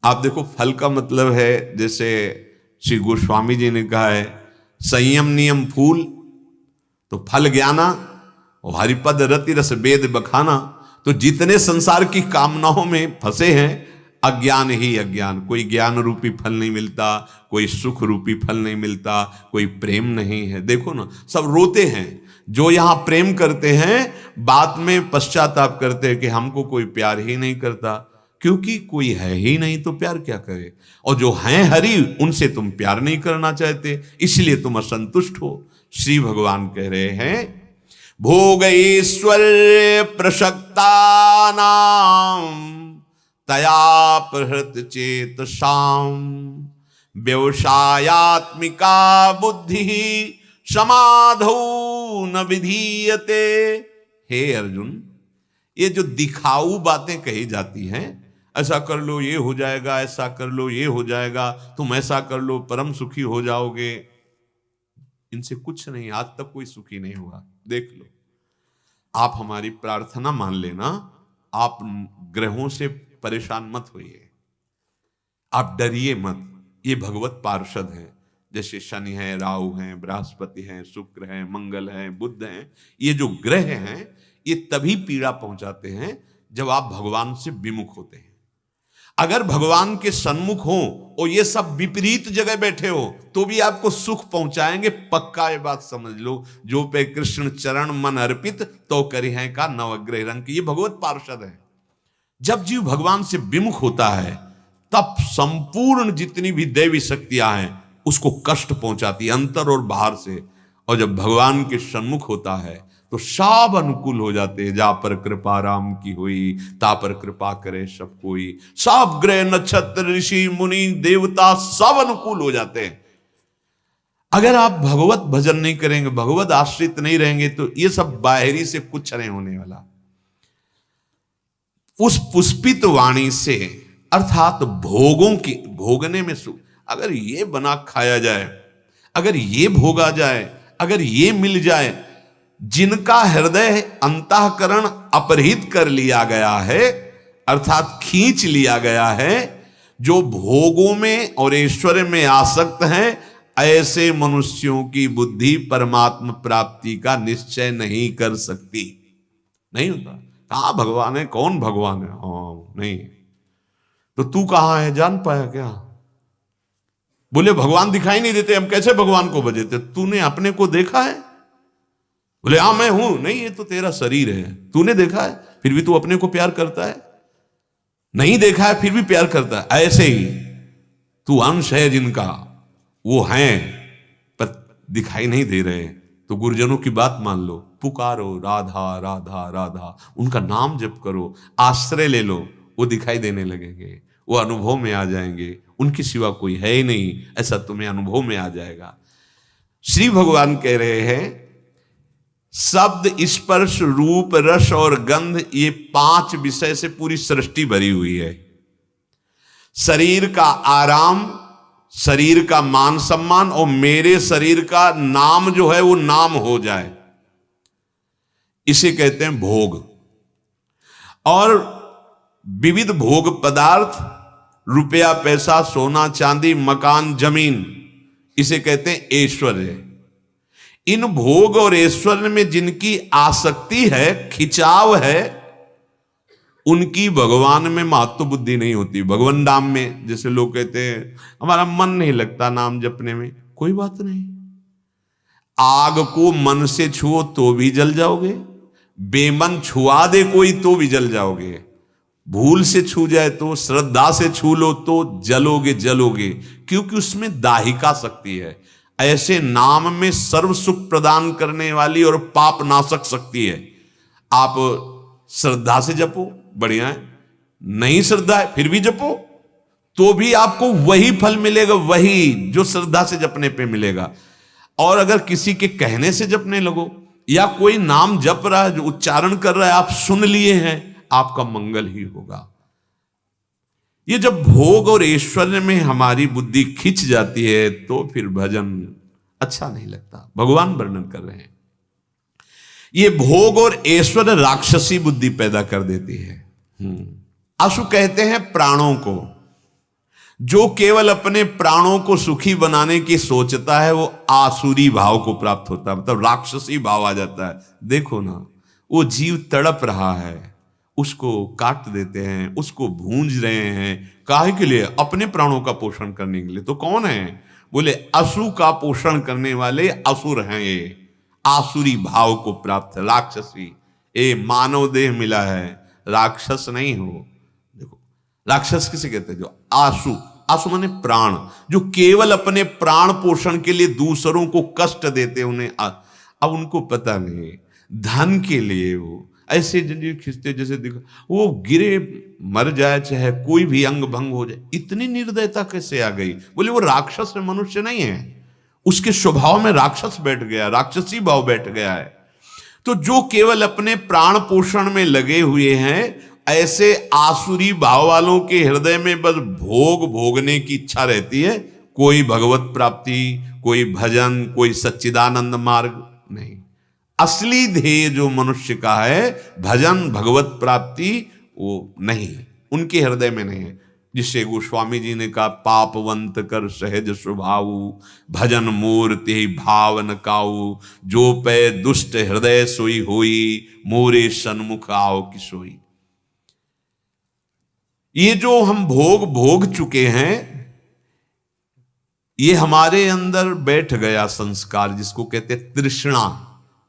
आप देखो, फल का मतलब है, जैसे श्री गोस्वामी जी ने कहा है, संयम नियम फूल, तो फल ज्ञाना और हरिपद रति रस वेद बखाना। तो जितने संसार की कामनाओं में फंसे हैं, अज्ञान ही अज्ञान। कोई ज्ञान रूपी फल नहीं मिलता, कोई सुख रूपी फल नहीं मिलता, कोई प्रेम नहीं है। देखो ना, सब रोते हैं। जो यहां प्रेम करते हैं, बाद में पश्चाताप करते हैं कि हमको कोई प्यार ही नहीं करता, क्योंकि कोई है ही नहीं तो प्यार क्या करे। और जो हैं हरि, उनसे तुम प्यार नहीं करना चाहते, इसलिए तुम असंतुष्ट हो। श्री भगवान कह रहे हैं, भोग ऐश्वर्य प्रशक्ता नाम तया प्रहृत चेतसाम व्यवसायात्मिका बुद्धि समाधौ न विधीयते। हे अर्जुन, ये जो दिखाऊ बातें कही जाती हैं, ऐसा कर लो ये हो जाएगा, ऐसा कर लो ये हो जाएगा, तुम ऐसा कर लो परम सुखी हो जाओगे, इनसे कुछ नहीं, आज तक कोई सुखी नहीं हुआ। देख लो, आप हमारी प्रार्थना मान लेना, आप ग्रहों से परेशान मत होइए, आप डरिए मत। ये भगवत पार्षद हैं, जैसे शनि है, राहु हैं, बृहस्पति हैं, शुक्र हैं, मंगल हैं, बुध हैं। ये जो ग्रह हैं, ये तभी पीड़ा पहुंचाते हैं जब आप भगवान से विमुख होते हैं। अगर भगवान के सन्मुख हो और ये सब विपरीत जगह बैठे हो, तो भी आपको सुख पहुंचाएंगे, पक्का ये बात समझ लो। जो पे कृष्ण चरण मन अर्पित, तो करिहें का नवग्रह रंग। ये भगवत पार्षद है। जब जीव भगवान से विमुख होता है, तब संपूर्ण जितनी भी दैवी शक्तियां हैं उसको कष्ट पहुंचाती है, अंतर और बाहर से। और जब भगवान के सन्मुख होता है तो सब अनुकूल हो जाते हैं। जा पर कृपा राम की हुई, ता पर कृपा करे सब कोई। सब ग्रह नक्षत्र ऋषि मुनि देवता सब अनुकूल हो जाते हैं। अगर आप भगवत भजन नहीं करेंगे, भगवत आश्रित नहीं रहेंगे, तो ये सब बाहरी से कुछ नहीं होने वाला। उस पुष्पित वाणी से, अर्थात भोगों की भोगने में सुख, अगर ये बना खाया जाए, अगर ये भोगा जाए, अगर ये मिल जाए, जिनका हृदय अंतःकरण अपहृत कर लिया गया है, अर्थात खींच लिया गया है, जो भोगों में और ऐश्वर्य में आसक्त हैं, ऐसे मनुष्यों की बुद्धि परमात्मा प्राप्ति का निश्चय नहीं कर सकती। नहीं होता। कहाँ भगवान है, कौन भगवान है? हाँ, नहीं। तो तू कहाँ है, जान पाया क्या? बोले भगवान दिखाई नहीं देते, हम कैसे भगवान को भजते? तूने अपने को देखा है? बोले हाँ मैं हूं। नहीं, ये तो तेरा शरीर है। तूने देखा है, फिर भी तू अपने को प्यार करता है? नहीं देखा है, फिर भी प्यार करता है। ऐसे ही तू अंश है जिनका, वो हैं पर दिखाई नहीं दे रहे। तो गुरुजनों की बात मान लो, पुकारो राधा राधा राधा, उनका नाम जप करो, आश्रय ले लो, वो दिखाई देने लगेंगे, वो अनुभव में आ जाएंगे। उनके सिवा कोई है ही नहीं, ऐसा तुम्हें अनुभव में आ जाएगा। श्री भगवान कह रहे हैं, शब्द स्पर्श रूप रस और गंध, ये 5 विषय से पूरी सृष्टि भरी हुई है। शरीर का आराम, शरीर का मान सम्मान, और मेरे शरीर का नाम जो है वो नाम हो जाए, इसे कहते हैं भोग। और विविध भोग पदार्थ, रुपया पैसा सोना चांदी मकान जमीन, इसे कहते हैं ऐश्वर्य। इन भोग और ऐश्वर्य में जिनकी आसक्ति है, खिंचाव है, उनकी भगवान में महत्व बुद्धि नहीं होती। भगवान नाम में, जैसे लोग कहते हैं हमारा मन नहीं लगता नाम जपने में, कोई बात नहीं। आग को मन से छुओ तो भी जल जाओगे, बेमन छुआ दे कोई तो भी जल जाओगे। भूल से छू जाए तो, श्रद्धा से छू लो तो जलोगे जलोगे, क्योंकि उसमें दाहिका शक्ति है। ऐसे नाम में सर्व सुख प्रदान करने वाली और पाप नाशक शक्ति है। आप श्रद्धा से जपो, बढ़िया है। नहीं श्रद्धा है फिर भी जपो, तो भी आपको वही फल मिलेगा, वही जो श्रद्धा से जपने पे मिलेगा। और अगर किसी के कहने से जपने लगो, या कोई नाम जप रहा है, जो उच्चारण कर रहा है, आप सुन लिए हैं, आपका मंगल ही होगा। ये जब भोग और ऐश्वर्य में हमारी बुद्धि खिंच जाती है, तो फिर भजन अच्छा नहीं लगता। भगवान वर्णन कर रहे हैं, ये भोग और ऐश्वर्य राक्षसी बुद्धि पैदा कर देती है। आशु कहते हैं प्राणों को, जो केवल अपने प्राणों को सुखी बनाने की सोचता है वो आसुरी भाव को प्राप्त होता है, मतलब राक्षसी भाव आ जाता है। देखो ना, वो जीव तड़प रहा है, उसको काट देते हैं, उसको भूंज रहे हैं, काहे के लिए? अपने प्राणों का पोषण करने के लिए। तो कौन है? बोले असु का पोषण करने वाले असुर हैं ये, आसुरी भाव को प्राप्त, राक्षसी। ए मानव देह मिला है, राक्षस नहीं हो। देखो, राक्षस किसे कहते हैं? जो आसु, आसु माने प्राण, जो केवल अपने प्राण पोषण के लिए दूसरों को कष्ट देते, उन्हें अब उनको पता नहीं, धन के लिए वो ऐसे जंजीर खींचते, जैसे देखो वो गिरे मर जाए, चाहे कोई भी अंग भंग हो जाए। इतनी निर्दयता कैसे आ गई? बोले वो राक्षस है, मनुष्य नहीं है, उसके स्वभाव में राक्षस बैठ गया, राक्षसी भाव बैठ गया है। तो जो केवल अपने प्राण पोषण में लगे हुए हैं, ऐसे आसुरी भाव वालों के हृदय में बस भोग भोगने की इच्छा रहती है, कोई भगवत प्राप्ति, कोई भजन, कोई सच्चिदानंद मार्ग नहीं। असली ध्येय जो मनुष्य का है, भजन, भगवत प्राप्ति, वो नहीं, उनके हृदय में नहीं है। जिससे गोस्वामी जी ने कहा, पापवंत कर सहज स्वभाव, भजन मूर्ति भावन काऊ, जो पे दुष्ट हृदय सोई होई, मोरे सन्मुख आओ की सोई। ये जो हम भोग भोग चुके हैं, ये हमारे अंदर बैठ गया संस्कार, जिसको कहते हैं तृष्णा।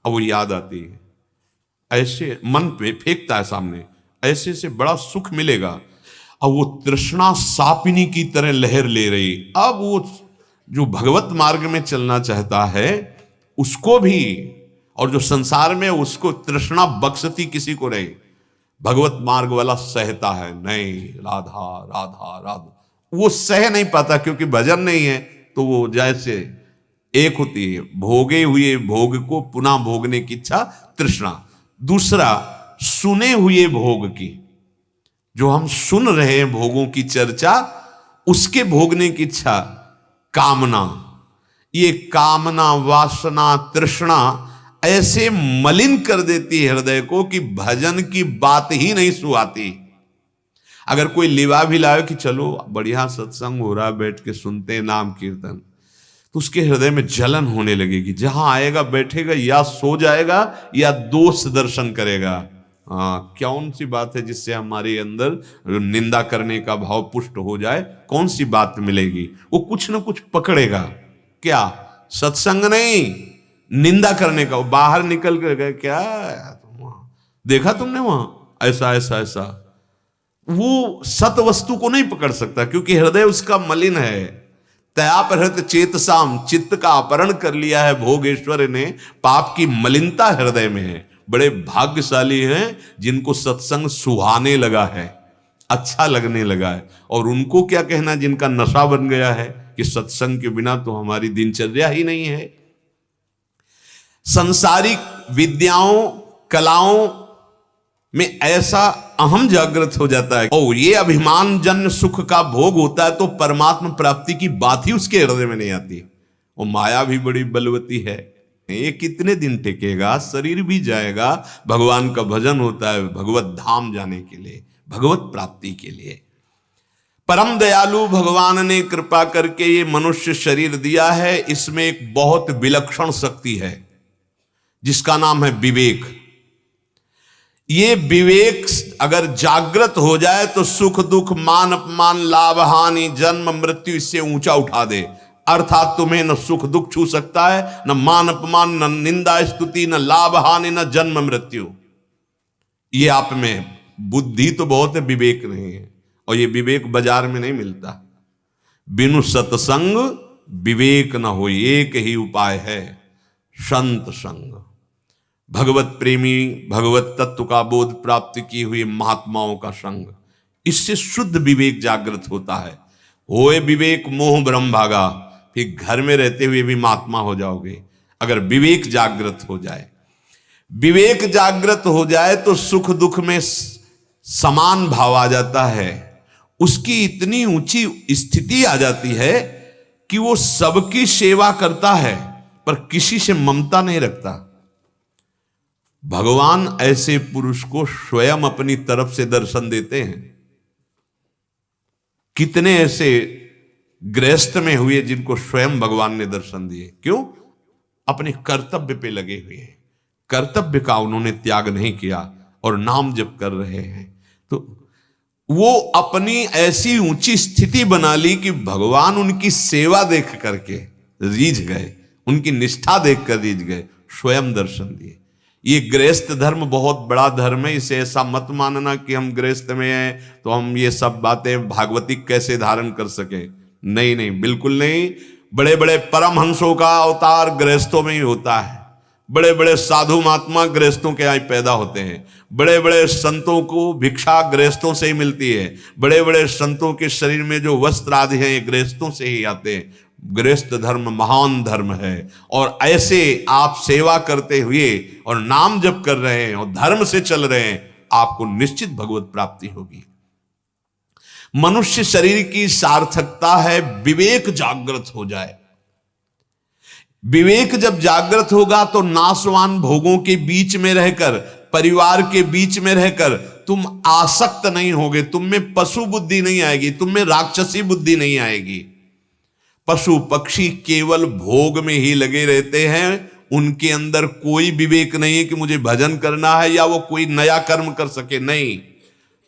अब वो याद आती है, ऐसे मन पे फेंकता है सामने, ऐसे से बड़ा सुख मिलेगा। अब वो तृष्णा सापिनी की तरह लहर ले रही। अब वो जो भगवत मार्ग में चलना चाहता है उसको भी, और जो संसार में उसको तृष्णा बख्शती किसी को रहे, भगवत मार्ग वाला सहता है नहीं, राधा राधा राधा, वो सह नहीं पाता, क्योंकि भजन नहीं है। तो वो जैसे एक होती है भोगे हुए भोग को पुनः भोगने की इच्छा, तृष्णा। दूसरा, सुने हुए भोग की, जो हम सुन रहे हैं भोगों की चर्चा, उसके भोगने की इच्छा, कामना। ये कामना, वासना, तृष्णा ऐसे मलिन कर देती है हृदय को कि भजन की बात ही नहीं सुहाती। अगर कोई लिवा भी लाए कि चलो बढ़िया सत्संग हो रहा है, बैठ के सुनते हैं नाम कीर्तन, तो उसके हृदय में जलन होने लगेगी। जहां आएगा बैठेगा, या सो जाएगा या दोष दर्शन करेगा। हाँ, कौन सी बात है जिससे हमारे अंदर निंदा करने का भाव पुष्ट हो जाए? कौन सी बात मिलेगी? वो कुछ ना कुछ पकड़ेगा। क्या? सत्संग नहीं, निंदा करने का। बाहर निकल कर गए, क्या वहां देखा तुमने, वहां ऐसा ऐसा ऐसा। वो सत वस्तु को नहीं पकड़ सकता, क्योंकि हृदय उसका मलिन है। तयापहृत चेतसाम, चित्त का अपहरण कर लिया है भोगेश्वर ने, पाप की मलिनता हृदय में है। बड़े भाग्यशाली हैं जिनको सत्संग सुहाने लगा है, अच्छा लगने लगा है। और उनको क्या कहना जिनका नशा बन गया है कि सत्संग के बिना तो हमारी दिनचर्या ही नहीं है। संसारिक विद्याओं, कलाओं में ऐसा अहम जागृत हो जाता है, और ये अभिमान जन्य सुख का भोग होता है, तो परमात्मा प्राप्ति की बात ही उसके हृदय में नहीं आती। वो माया भी बड़ी बलवती है, ये कितने दिन टिकेगा, शरीर भी जाएगा। भगवान का भजन होता है भगवत धाम जाने के लिए, भगवत प्राप्ति के लिए। परम दयालु भगवान ने कृपा करके ये मनुष्य शरीर दिया है। इसमें एक बहुत विलक्षण शक्ति है जिसका नाम है विवेक। ये विवेक अगर जागृत हो जाए तो सुख दुख, मान अपमान, लाभ हानि, जन्म मृत्यु इससे ऊंचा उठा दे। अर्थात तुम्हें न सुख दुख छू सकता है, न मान अपमान, न निंदा स्तुति, न लाभ हानि, न जन्म मृत्यु। ये आप में बुद्धि तो बहुत है, विवेक नहीं है। और ये विवेक बाजार में नहीं मिलता। बिनु सत्संग विवेक न हो, एक ही उपाय है, संत संग। भगवत प्रेमी, भगवत तत्व का बोध प्राप्त किए हुए महात्माओं का संग, इससे शुद्ध विवेक जागृत होता है। होए विवेक मोह ब्रह्म भागा, फिर घर में रहते हुए भी महात्मा हो जाओगे अगर विवेक जागृत हो जाए। विवेक जागृत हो जाए तो सुख दुख में समान भाव आ जाता है। उसकी इतनी ऊंची स्थिति आ जाती है कि वो सबकी सेवा करता है पर किसी से ममता नहीं रखता। भगवान ऐसे पुरुष को स्वयं अपनी तरफ से दर्शन देते हैं। कितने ऐसे गृहस्थ में हुए जिनको स्वयं भगवान ने दर्शन दिए। क्यों? अपने कर्तव्य पे लगे हुए हैं, कर्तव्य का उन्होंने त्याग नहीं किया और नाम जप कर रहे हैं। तो वो अपनी ऐसी ऊंची स्थिति बना ली कि भगवान उनकी सेवा देख करके रीझ गए, उनकी निष्ठा देखकर रीझ गए, स्वयं दर्शन दिए। ये गृहस्थ धर्म बहुत बड़ा धर्म है। इसे ऐसा मत मानना कि हम गृहस्थ में हैं तो हम ये सब बातें भागवतिक कैसे धारण कर सके। नहीं नहीं, बिल्कुल नहीं। बड़े बड़े परमहंसों का अवतार गृहस्थों में ही होता है। बड़े बड़े साधु महात्मा गृहस्थों के यहाँ पैदा होते हैं। बड़े बड़े संतों को भिक्षा गृहस्थों से ही मिलती है। बड़े बड़े संतों के शरीर में जो वस्त्र आदि हैं ये गृहस्थों से ही आते हैं। गृहस्थ धर्म महान धर्म है। और ऐसे आप सेवा करते हुए और नाम जप कर रहे हैं और धर्म से चल रहे हैं, आपको निश्चित भगवत प्राप्ति होगी। मनुष्य शरीर की सार्थकता है विवेक जागृत हो जाए। विवेक जब जागृत होगा तो नाशवान भोगों के बीच में रहकर, परिवार के बीच में रहकर तुम आसक्त नहीं होगे। तुम में पशु बुद्धि नहीं आएगी, तुम में राक्षसी बुद्धि नहीं आएगी। पशु पक्षी केवल भोग में ही लगे रहते हैं, उनके अंदर कोई विवेक नहीं है कि मुझे भजन करना है या वो कोई नया कर्म कर सके। नहीं,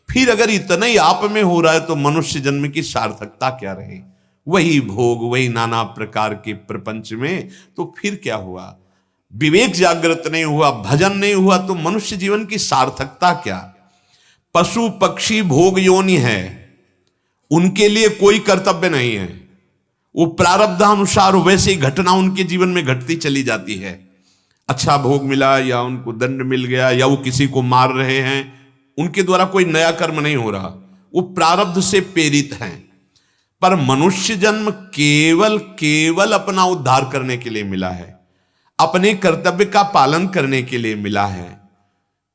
फिर अगर इतना ही आप में हो रहा है तो मनुष्य जन्म की सार्थकता क्या रहे? वही भोग, वही नाना प्रकार के प्रपंच में, तो फिर क्या हुआ? विवेक जागृत नहीं हुआ, भजन नहीं हुआ, तो मनुष्य जीवन की सार्थकता क्या? पशु पक्षी भोग योनि है, उनके लिए कोई कर्तव्य नहीं है। वो प्रारब्धानुसार वैसे ही घटना उनके जीवन में घटती चली जाती है। अच्छा भोग मिला या उनको दंड मिल गया या वो किसी को मार रहे हैं, उनके द्वारा कोई नया कर्म नहीं हो रहा, वो प्रारब्ध से प्रेरित हैं। पर मनुष्य जन्म केवल अपना उद्धार करने के लिए मिला है, अपने कर्तव्य का पालन करने के लिए मिला है।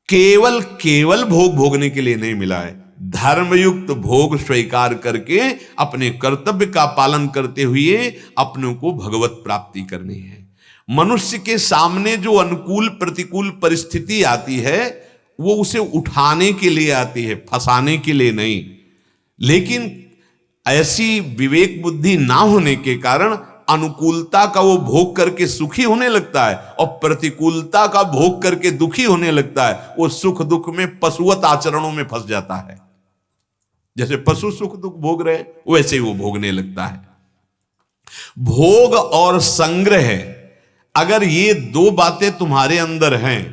केवल भोग भोगने के लिए नहीं मिला है। धर्मयुक्त भोग स्वीकार करके अपने कर्तव्य का पालन करते हुए अपने को भगवत प्राप्ति करनी है। मनुष्य के सामने जो अनुकूल प्रतिकूल परिस्थिति आती है वो उसे उठाने के लिए आती है, फंसाने के लिए नहीं। लेकिन ऐसी विवेक बुद्धि ना होने के कारण अनुकूलता का वो भोग करके सुखी होने लगता है और प्रतिकूलता का भोग करके दुखी होने लगता है। वो सुख दुख में पशुवत आचरणों में फंस जाता है। जैसे पशु सुख दुख भोग रहे वैसे ही वो भोगने लगता है। भोग और संग्रह, अगर ये दो बातें तुम्हारे अंदर हैं,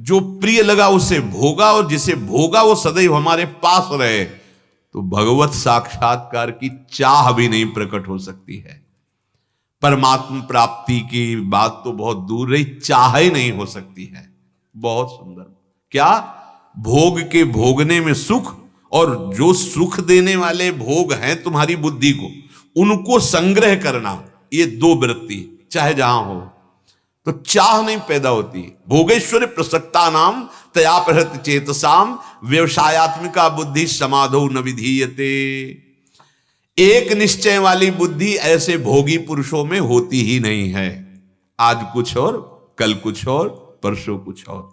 जो प्रिय लगा उसे भोगा और जिसे भोगा वो सदैव हमारे पास रहे, तो भगवत साक्षात्कार की चाह भी नहीं प्रकट हो सकती है। परमात्मा प्राप्ति की बात तो बहुत दूर रही, चाह ही नहीं हो सकती है। बहुत सुंदर। क्या? भोग के भोगने में सुख, और जो सुख देने वाले भोग हैं तुम्हारी बुद्धि को, उनको संग्रह करना, ये दो वृत्ति चाहे जहां हो तो चाह नहीं पैदा होती। भोगेश्वर प्रसक्ता नाम तया प्रहृत चेतसाम व्यवसायत्मिका बुद्धि समाधो न विधीयते। एक निश्चय वाली बुद्धि ऐसे भोगी पुरुषों में होती ही नहीं है। आज कुछ और, कल कुछ और, परसों कुछ और।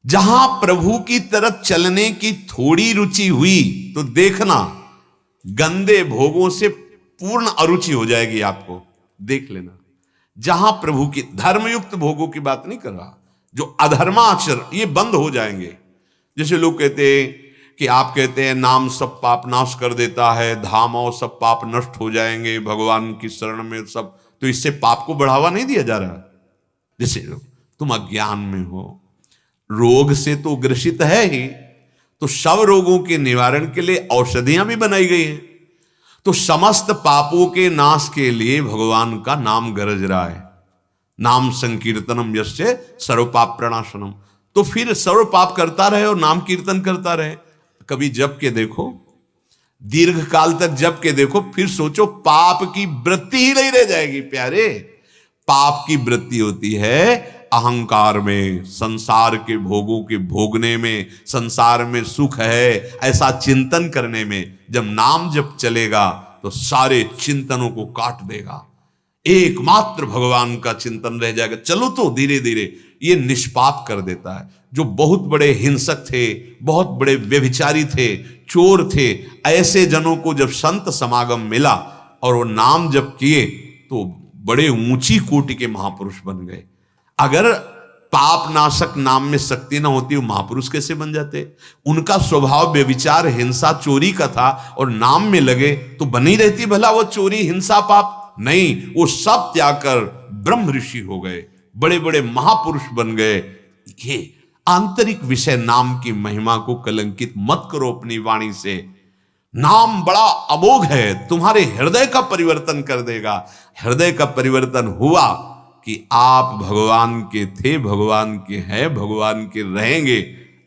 जहां प्रभु की तरफ चलने की थोड़ी रुचि हुई तो देखना गंदे भोगों से पूर्ण अरुचि हो जाएगी आपको, देख लेना। जहां प्रभु की धर्मयुक्त भोगों की बात नहीं कर रहा, जो अधर्माचर ये बंद हो जाएंगे। जैसे लोग कहते हैं कि आप कहते हैं नाम सब पाप नाश कर देता है, धाम और सब पाप नष्ट हो जाएंगे भगवान की शरण में सब, तो इससे पाप को बढ़ावा नहीं दिया जा रहा। जैसे तुम अज्ञान में हो, रोग से तो ग्रसित है ही, तो सब रोगों के निवारण के लिए औषधियां भी बनाई गई हैं। तो समस्त पापों के नाश के लिए भगवान का नाम गरज रहा है। नाम संकीर्तनम यस्य सर्व पाप प्रणाशनम। तो फिर सर्व पाप करता रहे और नाम कीर्तन करता रहे। कभी जप के देखो, दीर्घ काल तक जप के देखो, फिर सोचो पाप की वृत्ति ही नहीं रह जाएगी। प्यारे, पाप की वृत्ति होती है अहंकार में, संसार के भोगों के भोगने में, संसार में सुख है ऐसा चिंतन करने में। जब नाम जप चलेगा तो सारे चिंतनों को काट देगा, एकमात्र भगवान का चिंतन रह जाएगा। चलो तो धीरे धीरे ये निष्पाप कर देता है। जो बहुत बड़े हिंसक थे, बहुत बड़े व्यभिचारी थे, चोर थे, ऐसे जनों को जब संत समागम मिला और वो नाम जप किए तो बड़े ऊंची कोटि के महापुरुष बन गए। अगर पाप नाशक नाम में शक्ति ना होती वो महापुरुष कैसे बन जाते? उनका स्वभाव व्यभिचार, हिंसा, चोरी का था और नाम में लगे तो बनी रहती भला वो चोरी, हिंसा, पाप? नहीं, वो सब त्याग कर ब्रह्म ऋषि हो गए, बड़े बड़े महापुरुष बन गए। ये आंतरिक विषय नाम की महिमा को कलंकित मत करो अपनी वाणी से। नाम बड़ा अमोघ है, तुम्हारे हृदय का परिवर्तन कर देगा। हृदय का परिवर्तन हुआ कि आप भगवान के थे, भगवान के हैं, भगवान के रहेंगे,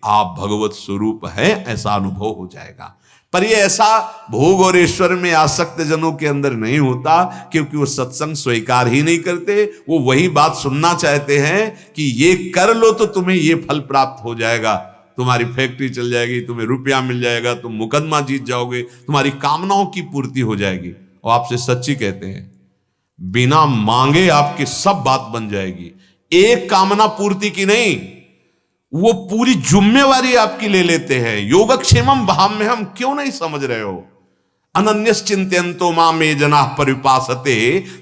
आप भगवत स्वरूप है, ऐसा अनुभव हो जाएगा। पर ये ऐसा भोग और ईश्वर में आसक्त जनों के अंदर नहीं होता, क्योंकि वो सत्संग स्वीकार ही नहीं करते। वो वही बात सुनना चाहते हैं कि ये कर लो तो तुम्हें ये फल प्राप्त हो जाएगा, तुम्हारी फैक्ट्री चल जाएगी, तुम्हें रुपया मिल जाएगा, तुम मुकदमा जीत जाओगे, तुम्हारी कामनाओं की पूर्ति हो जाएगी। और आपसे सच्ची कहते हैं, बिना मांगे आपकी सब बात बन जाएगी। एक कामना पूर्ति की नहीं, वो पूरी जिम्मेवारी आपकी ले लेते हैं। योगक्षेमम भाव में हम क्यों नहीं समझ रहे हो? अनन्यश्चिंत्यन्तो माम ये जनाः परिपासते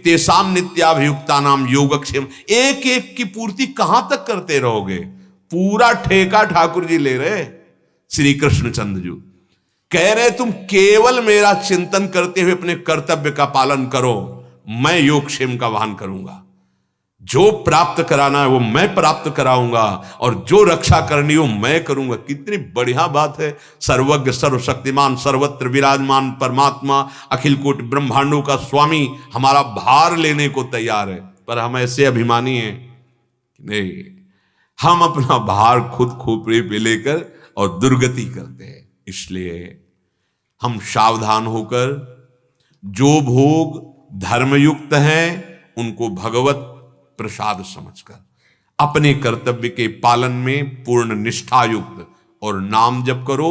तेषां नित्याभियुक्तानाम योगक्षेम। एक एक की पूर्ति कहां तक करते रहोगे? पूरा ठेका ठाकुर जी ले रहे। श्री कृष्णचंद्र जी कह रहे तुम केवल मेरा चिंतन करते हुए अपने कर्तव्य का पालन करो, मैं योगक्षेम का वाहन करूंगा। जो प्राप्त कराना है वो मैं प्राप्त कराऊंगा और जो रक्षा करनी हो मैं करूंगा। कितनी बढ़िया बात है। सर्वज्ञ, सर्वशक्तिमान, सर्वत्र विराजमान परमात्मा, अखिल कोटि ब्रह्मांडों का स्वामी हमारा भार लेने को तैयार है। पर हम ऐसे अभिमानी हैं नहीं, हम अपना भार खुद खोपड़े पे लेकर और दुर्गति करते हैं। इसलिए हम सावधान होकर जो भोग धर्मयुक्त हैं उनको भगवत प्रसाद समझकर अपने कर्तव्य के पालन में पूर्ण निष्ठा युक्त और नाम जप करो।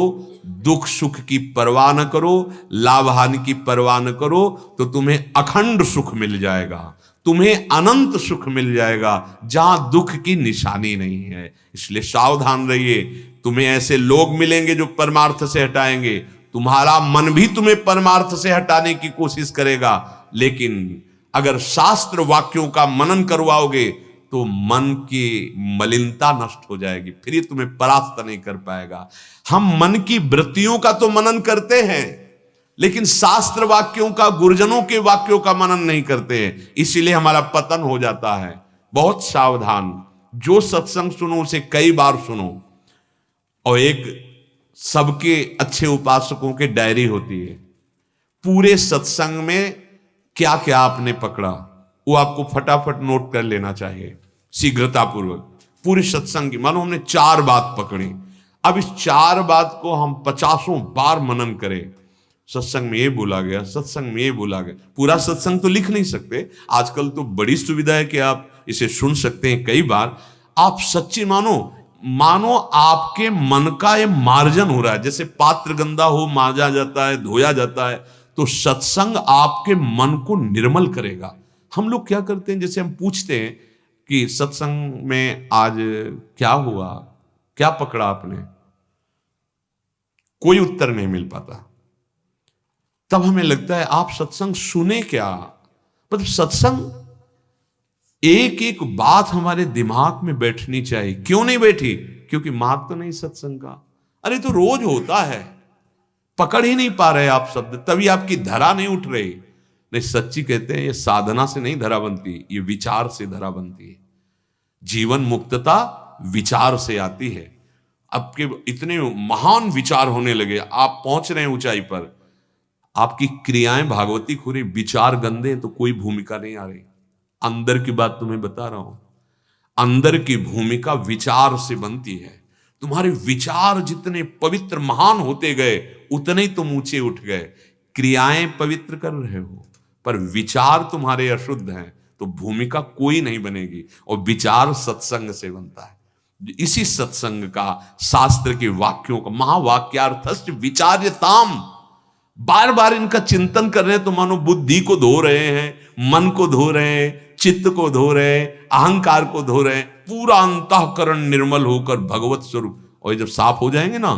दुख सुख की परवाह न करो, लाभ हानि की परवाह न करो, तो तुम्हें अखंड सुख मिल जाएगा, तुम्हें अनंत सुख मिल जाएगा जहां दुख की निशानी नहीं है। इसलिए सावधान रहिए। तुम्हें ऐसे लोग मिलेंगे जो परमार्थ से हटाएंगे, तुम्हारा मन भी तुम्हें परमार्थ से हटाने की कोशिश करेगा। लेकिन अगर शास्त्र वाक्यों का मनन करवाओगे तो मन की मलिनता नष्ट हो जाएगी, फिर ये तुम्हें परास्त नहीं कर पाएगा। हम मन की वृत्तियों का तो मनन करते हैं, लेकिन शास्त्र वाक्यों का, गुरुजनों के वाक्यों का मनन नहीं करते हैं, इसीलिए हमारा पतन हो जाता है। बहुत सावधान। जो सत्संग सुनो उसे कई बार सुनो। और एक सबके अच्छे उपासकों के डायरी होती है, पूरे सत्संग में क्या क्या आपने पकड़ा वो आपको फटाफट नोट कर लेना चाहिए शीघ्रतापूर्वक। पूरे सत्संग की, मानो हमने 4 बात पकड़ी, अब इस 4 बात को हम 50 बार मनन करें। सत्संग में ये बोला गया, सत्संग में ये बोला गया। पूरा सत्संग तो लिख नहीं सकते, आजकल तो बड़ी सुविधा है कि आप इसे सुन सकते हैं कई बार। आप सच्ची मानो आपके मन का ये मार्जन हो रहा है। जैसे पात्र गंदा हो, मांजा जाता है, धोया जाता है, तो सत्संग आपके मन को निर्मल करेगा। हम लोग क्या करते हैं, जैसे हम पूछते हैं कि सत्संग में आज क्या हुआ, क्या पकड़ा आपने, कोई उत्तर नहीं मिल पाता। तब हमें लगता है आप सत्संग सुने क्या? मतलब सत्संग एक एक बात हमारे दिमाग में बैठनी चाहिए। क्यों नहीं बैठी? क्योंकि मार्ग तो नहीं सत्संग का। अरे तो रोज होता है, पकड़ ही नहीं पा रहे आप शब्द, तभी आपकी धरा नहीं उठ रही। नहीं, सच्ची कहते हैं ये साधना से नहीं धरा बनती, ये विचार से धरा बनती है। जीवन मुक्तता विचार से आती है। आपके इतने महान विचार होने लगे, आप पहुंच रहे हैं ऊंचाई पर, आपकी क्रियाएं भागवती खुरी, विचार गंदे तो कोई भूमिका नहीं आ रही। अंदर की बात तुम्हें बता रहा हूं, अंदर की भूमिका विचार से बनती है। तुम्हारे विचार जितने पवित्र महान होते गए उतने ही तुम ऊंचे उठ गए। क्रियाएं पवित्र कर रहे हो पर विचार तुम्हारे अशुद्ध हैं तो भूमिका कोई नहीं बनेगी। और विचार सत्संग से बनता है। इसी सत्संग का, शास्त्र के वाक्यों का, महावाक्यार्थस्य विचार्यताम, बार बार इनका चिंतन कर रहे हैं तो मानो बुद्धि को धो रहे हैं, मन को धो रहे हैं, चित्त को धो रहे, अहंकार को धो रहे, पूरा अंतःकरण निर्मल होकर भगवत स्वरूप। और जब साफ हो जाएंगे ना,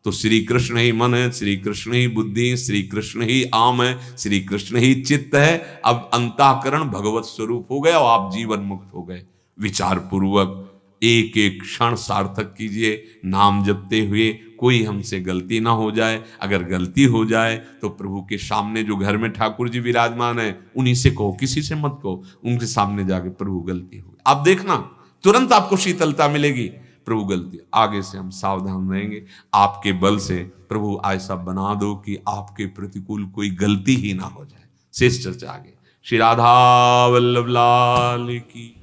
तो श्री कृष्ण ही मन है, श्री कृष्ण ही बुद्धि, श्री कृष्ण ही आम है, श्री कृष्ण ही चित्त है। अब अंतःकरण भगवत स्वरूप हो गया और आप जीवन मुक्त हो गए। विचार पूर्वक एक एक क्षण सार्थक कीजिए, नाम जपते हुए। कोई हमसे गलती ना हो जाए, अगर गलती हो जाए तो प्रभु के सामने, जो घर में ठाकुर जी विराजमान है, उन्हीं से कहो, किसी से मत कहो। उनके सामने जाके प्रभु गलती हो, आप देखना तुरंत आपको शीतलता मिलेगी। प्रभु गलती, आगे से हम सावधान रहेंगे। आपके बल से प्रभु ऐसा बना दो कि आपके प्रतिकूल कोई गलती ही ना हो जाए। शेष चर्चा आगे। श्री राधा वल्लभ लाल की।